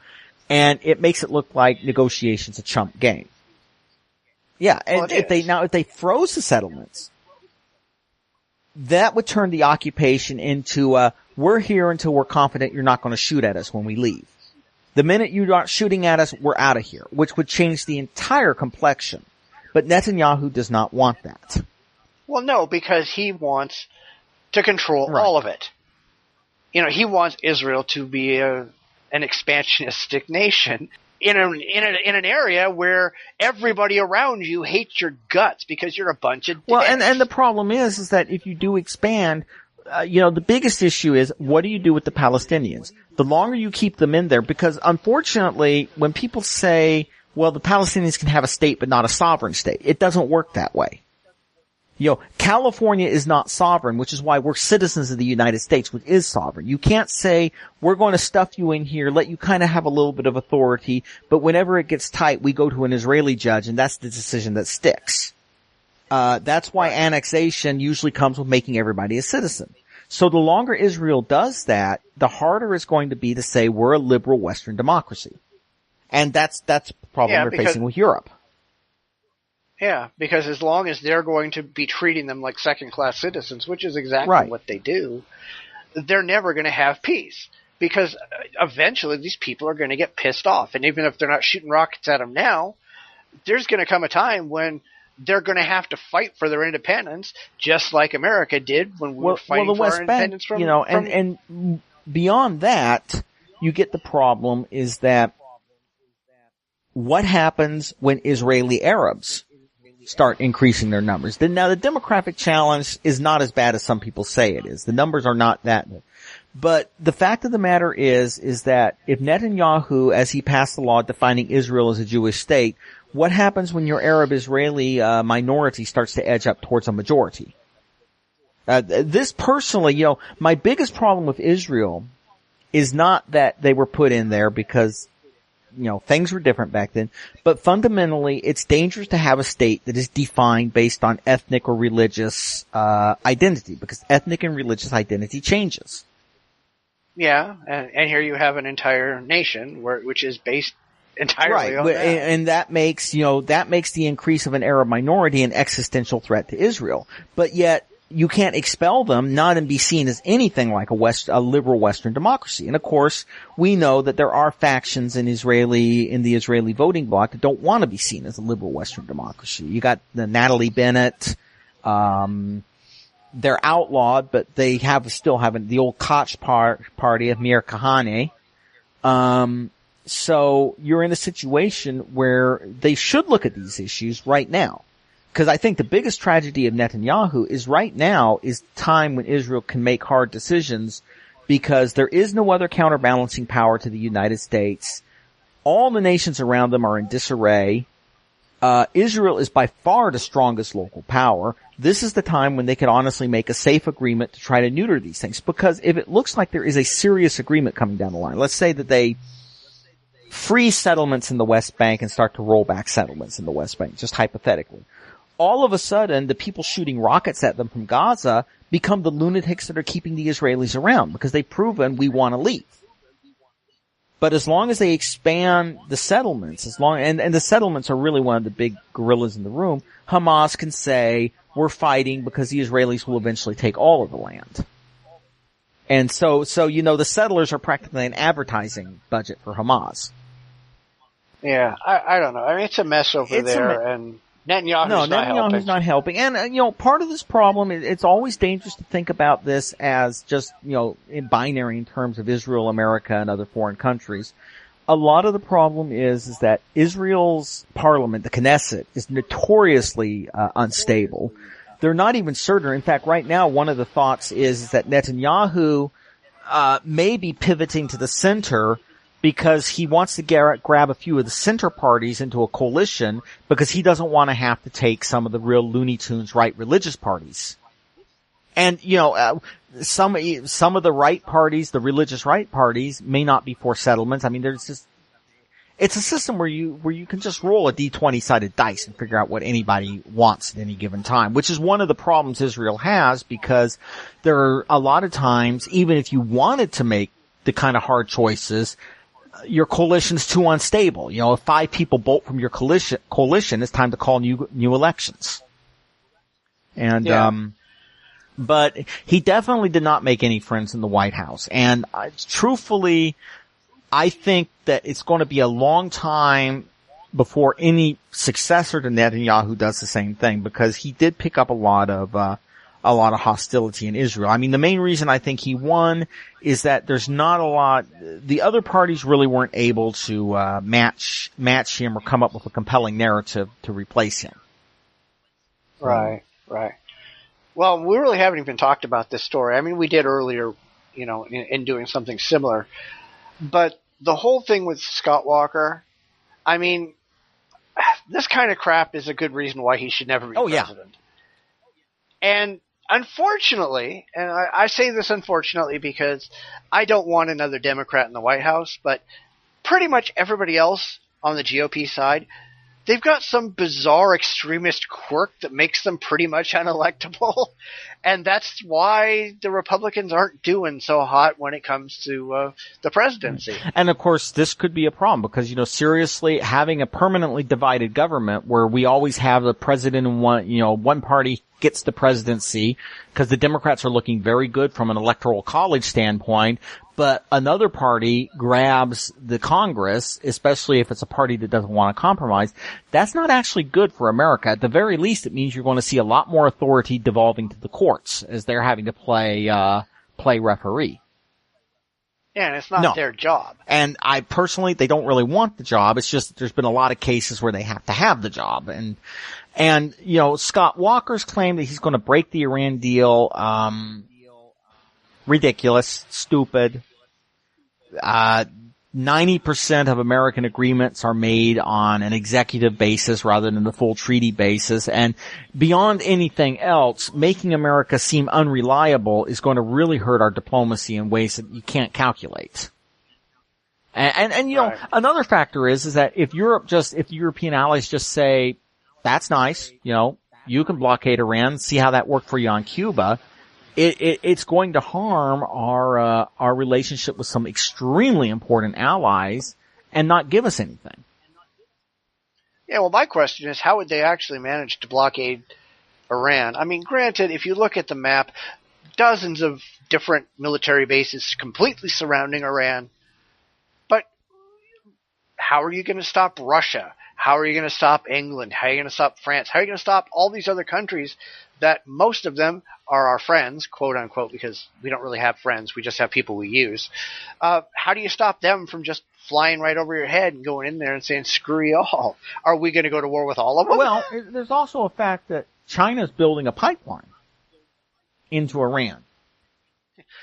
and it makes it look like negotiation's a chump game. Yeah, and if they froze the settlements, that would turn the occupation into we're here until we're confident you're not going to shoot at us when we leave. The minute you aren't shooting at us, we're out of here, which would change the entire complexion. But Netanyahu does not want that. Well, no, because he wants to control all of it. You know, he wants Israel to be an expansionistic nation in an area where everybody around you hates your guts because you're a bunch of dicks. Well, and the problem is that if you do expand, the biggest issue is what do you do with the Palestinians? The longer you keep them in there, because unfortunately, when people say, well, the Palestinians can have a state but not a sovereign state, it doesn't work that way. California is not sovereign, which is why we're citizens of the United States, which is sovereign. You can't say, we're going to stuff you in here, let you kind of have a little bit of authority, but whenever it gets tight, we go to an Israeli judge, and that's the decision that sticks. That's why annexation usually comes with making everybody a citizen. So the longer Israel does that, the harder it's going to be to say we're a liberal Western democracy. And that's the problem we're facing with Europe. Yeah, because as long as they're going to be treating them like second-class citizens, which is exactly what they do, they're never going to have peace. Because eventually these people are going to get pissed off. And even if they're not shooting rockets at them now, there's going to come a time when they're going to have to fight for their independence, just like America did when we were fighting for our independence from... And beyond that, you get the problem is that what happens when Israeli Arabs start increasing their numbers? Now, the demographic challenge is not as bad as some people say it is. The numbers are not that bad. But the fact of the matter is that if Netanyahu, as he passed the law defining Israel as a Jewish state, what happens when your Arab Israeli minority starts to edge up towards a majority? This personally, my biggest problem with Israel is not that they were put in there because things were different back then, but fundamentally it's dangerous to have a state that is defined based on ethnic or religious identity, because ethnic and religious identity changes. Yeah, and here you have an entire nation which is based entirely on that. And that makes the increase of an Arab minority an existential threat to Israel. But yet you can't expel them, not and be seen as anything like a liberal Western democracy. And of course, we know that there are factions in the Israeli voting bloc that don't want to be seen as a liberal Western democracy. You got the Natalie Bennett, they're outlawed, but they still have the old Koch party of Meir Kahane. So you're in a situation where they should look at these issues right now. Because I think the biggest tragedy of Netanyahu is right now is the time when Israel can make hard decisions, because there is no other counterbalancing power to the United States. All the nations around them are in disarray. Israel is by far the strongest local power. This is the time when they can honestly make a safe agreement to try to neuter these things. Because if it looks like there is a serious agreement coming down the line, let's say that they free settlements in the West Bank and start to roll back settlements in the West Bank, just hypothetically. All of a sudden, the people shooting rockets at them from Gaza become the lunatics that are keeping the Israelis around, because they've proven we want to leave. But as long as they expand the settlements, and the settlements are really one of the big gorillas in the room, Hamas can say, we're fighting because the Israelis will eventually take all of the land. And so the settlers are practically an advertising budget for Hamas. Yeah, I don't know. I mean, it's a mess over there, and Netanyahu's not helping. And, part of this problem, it's always dangerous to think about this as just, in binary in terms of Israel, America, and other foreign countries. A lot of the problem is that Israel's parliament, the Knesset, is notoriously unstable. They're not even certain. In fact, right now, one of the thoughts is that Netanyahu may be pivoting to the center because he wants to grab a few of the center parties into a coalition, because he doesn't want to have to take some of the real Looney Tunes right religious parties. And, some of the right parties, the religious right parties, may not be for settlements. I mean, it's a system where you can just roll a D20 sided dice and figure out what anybody wants at any given time, which is one of the problems Israel has, because there are a lot of times, even if you wanted to make the kind of hard choices, your coalition's too unstable. If 5 people bolt from your coalition, it's time to call new elections. And, But he definitely did not make any friends in the White House. And truthfully, I think that it's going to be a long time before any successor to Netanyahu does the same thing, because he did pick up a lot of hostility in Israel. I mean, the main reason I think he won is that there's not a lot, the other parties really weren't able to match him or come up with a compelling narrative to replace him. Right. Well, we really haven't even talked about this story. I mean, we did earlier, in doing something similar. But the whole thing with Scott Walker, I mean, this kind of crap is a good reason why he should never be president. Yeah. And unfortunately, and I say this unfortunately because I don't want another Democrat in the White House, but pretty much everybody else on the GOP side, they've got some bizarre extremist quirk that makes them pretty much unelectable. And that's why the Republicans aren't doing so hot when it comes to the presidency. And of course, this could be a problem because, seriously, having a permanently divided government where we always have the president in one party gets the presidency because the Democrats are looking very good from an electoral college standpoint, but another party grabs the Congress, especially if it's a party that doesn't want to compromise. That's not actually good for America. At the very least, it means you're going to see a lot more authority devolving to the courts as they're having to play referee. Yeah, and it's not their job. And I personally, they don't really want the job. It's just there's been a lot of cases where they have to have the job. And Scott Walker's claim that he's going to break the Iran deal, ridiculous, stupid. 90% of American agreements are made on an executive basis rather than the full treaty basis. And beyond anything else, making America seem unreliable is going to really hurt our diplomacy in ways that you can't calculate. And right. Another factor is that if the European allies just say, that's nice, you can blockade Iran, see how that worked for you on Cuba, it's going to harm our relationship with some extremely important allies and not give us anything. Yeah, well, my question is, how would they actually manage to blockade Iran? I mean, granted, if you look at the map, dozens of different military bases completely surrounding Iran, but how are you going to stop Russia? How are you going to stop England? How are you going to stop France? How are you going to stop all these other countries that most of them are our friends, quote unquote, because we don't really have friends. We just have people we use. How do you stop them from just flying right over your head and going in there and saying, screw you all? Are we going to go to war with all of them? Well, there's also a fact that China's building a pipeline into Iran.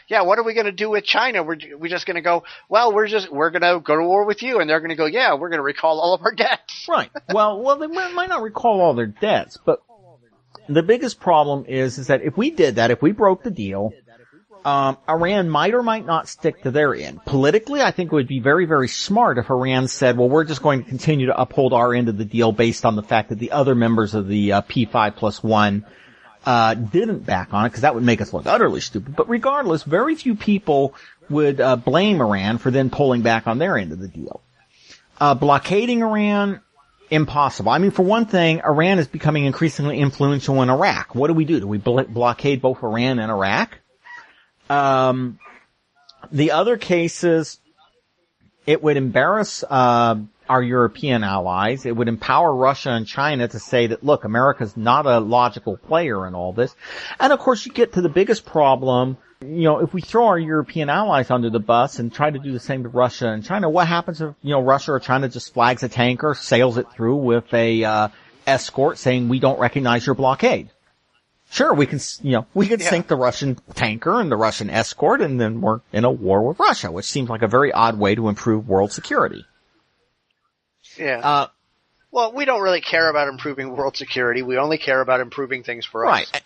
Yeah, what are we going to do with China? We're just going to go, well, we're going to go to war with you. And they're going to go, yeah, we're going to recall all of our debts. Right. Well, they might not recall all their debts, but the biggest problem is that if we did that, if we broke the deal, Iran might or might not stick to their end. Politically, I think it would be very, very smart if Iran said, well, we're just going to continue to uphold our end of the deal based on the fact that the other members of the P5+1 didn't back on it, because that would make us look utterly stupid. But regardless, very few people would blame Iran for then pulling back on their end of the deal. Blockading Iran, impossible. I mean, for one thing, Iran is becoming increasingly influential in Iraq. What do? Do we blockade both Iran and Iraq? The other cases, it would embarrass our European allies. It would empower Russia and China to say that, look, America's not a logical player in all this. And of course, you get to the biggest problem. If we throw our European allies under the bus and try to do the same to Russia and China, what happens if, Russia or China just flags a tanker, sails it through with a escort saying, we don't recognize your blockade? Sure, we can sink the Russian tanker and the Russian escort, and then we're in a war with Russia, which seems like a very odd way to improve world security. Yeah. Well, we don't really care about improving world security. We only care about improving things for us. Right.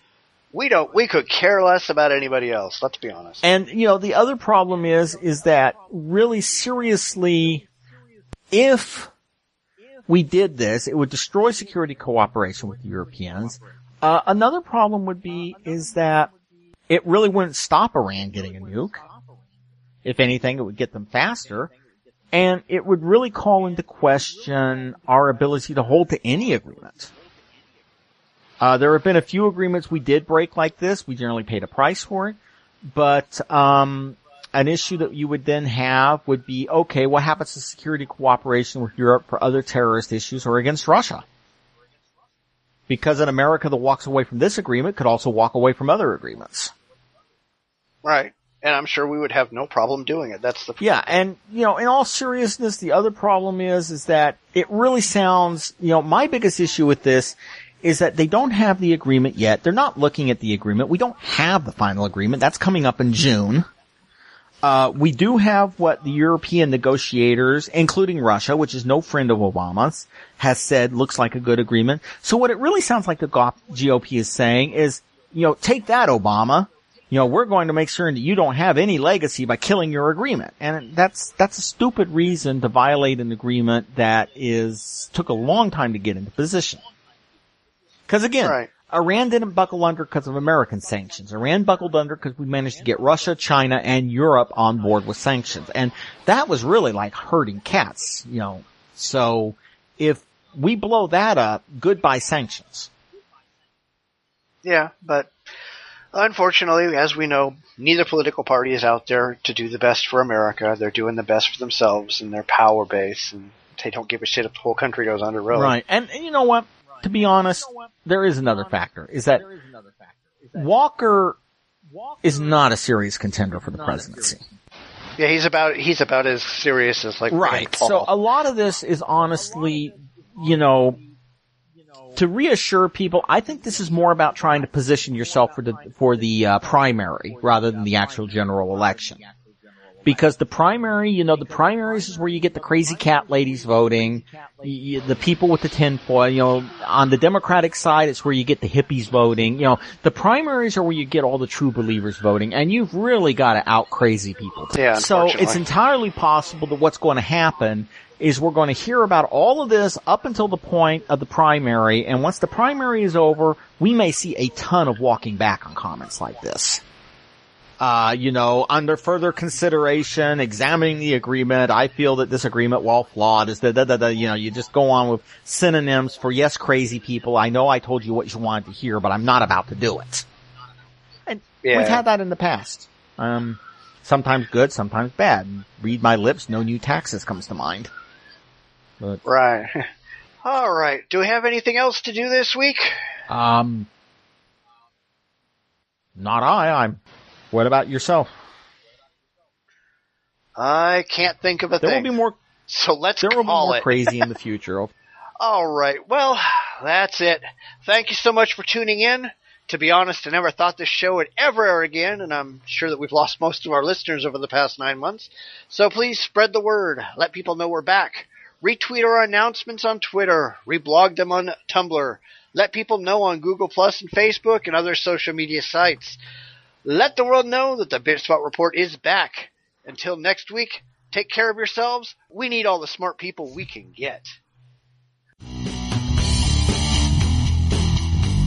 We could care less about anybody else, let's be honest. And, the other problem is that really seriously, if we did this, it would destroy security cooperation with the Europeans. Another problem is that it really wouldn't stop Iran getting a nuke. If anything, it would get them faster. And it would really call into question our ability to hold to any agreement. There have been a few agreements we did break like this. We generally paid a price for it. But an issue that you would then have would be, okay, what happens to security cooperation with Europe for other terrorist issues or against Russia? Because an America that walks away from this agreement could also walk away from other agreements. Right. And I'm sure we would have no problem doing it. That's the Yeah, and, in all seriousness, the other problem is that it really sounds, my biggest issue with this is that they don't have the agreement yet. They're not looking at the agreement. We don't have the final agreement. That's coming up in June. We do have what the European negotiators, including Russia, which is no friend of Obama's, has said looks like a good agreement. So what it really sounds like the GOP is saying is, take that, Obama. We're going to make sure that you don't have any legacy by killing your agreement. And that's a stupid reason to violate an agreement that took a long time to get into position. Because again, right. Iran didn't buckle under because of American sanctions. Iran buckled under because we managed to get Russia, China, and Europe on board with sanctions. And that was really like herding cats, So if we blow that up, goodbye sanctions. Yeah, but unfortunately, as we know, neither political party is out there to do the best for America. They're doing the best for themselves and their power base, and they don't give a shit if the whole country goes under, really. Right. And you know what? To be honest, there is another factor, is that Walker is not a serious contender for the presidency. Yeah, he's about as serious as like right. Paul. So a lot of this is honestly, to reassure people, I think this is more about trying to position yourself for the primary rather than the actual general election. Because the primary, the primaries is where you get the crazy cat ladies voting, the people with the tinfoil, on the Democratic side, it's where you get the hippies voting, the primaries are where you get all the true believers voting, and you've really got to out crazy people. Yeah, so it's entirely possible that what's going to happen is we're going to hear about all of this up until the point of the primary, and once the primary is over, we may see a ton of walking back on comments like this. Under further consideration, examining the agreement, I feel that this agreement, while flawed, is you just go on with synonyms for yes, crazy people. I know I told you what you wanted to hear, but I'm not about to do it. And we've had that in the past. Sometimes good, sometimes bad. Read my lips, no new taxes comes to mind. But, right. All right. Do we have anything else to do this week? Not What about yourself? I can't think of a thing. There will be more. So let's call it. There will be more crazy in the future. All right. Well, that's it. Thank you so much for tuning in. To be honest, I never thought this show would ever air again, and I'm sure that we've lost most of our listeners over the past 9 months. So please spread the word. Let people know we're back. Retweet our announcements on Twitter. Reblog them on Tumblr. Let people know on Google Plus and Facebook and other social media sites. Let the world know that the Bitchspot Report is back. Until next week, take care of yourselves. We need all the smart people we can get.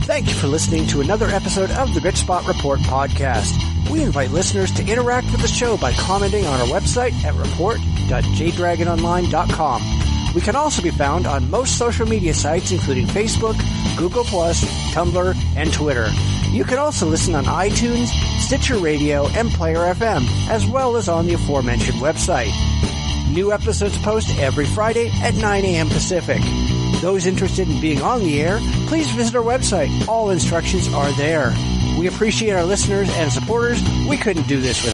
Thank you for listening to another episode of the Bitchspot Report Podcast. We invite listeners to interact with the show by commenting on our website at report.jdragononline.com. We can also be found on most social media sites, including Facebook, Google+, Tumblr, and Twitter. You can also listen on iTunes, Stitcher Radio, and Player FM, as well as on the aforementioned website. New episodes post every Friday at 9 a.m. Pacific. Those interested in being on the air, please visit our website. All instructions are there. We appreciate our listeners and supporters. We couldn't do this without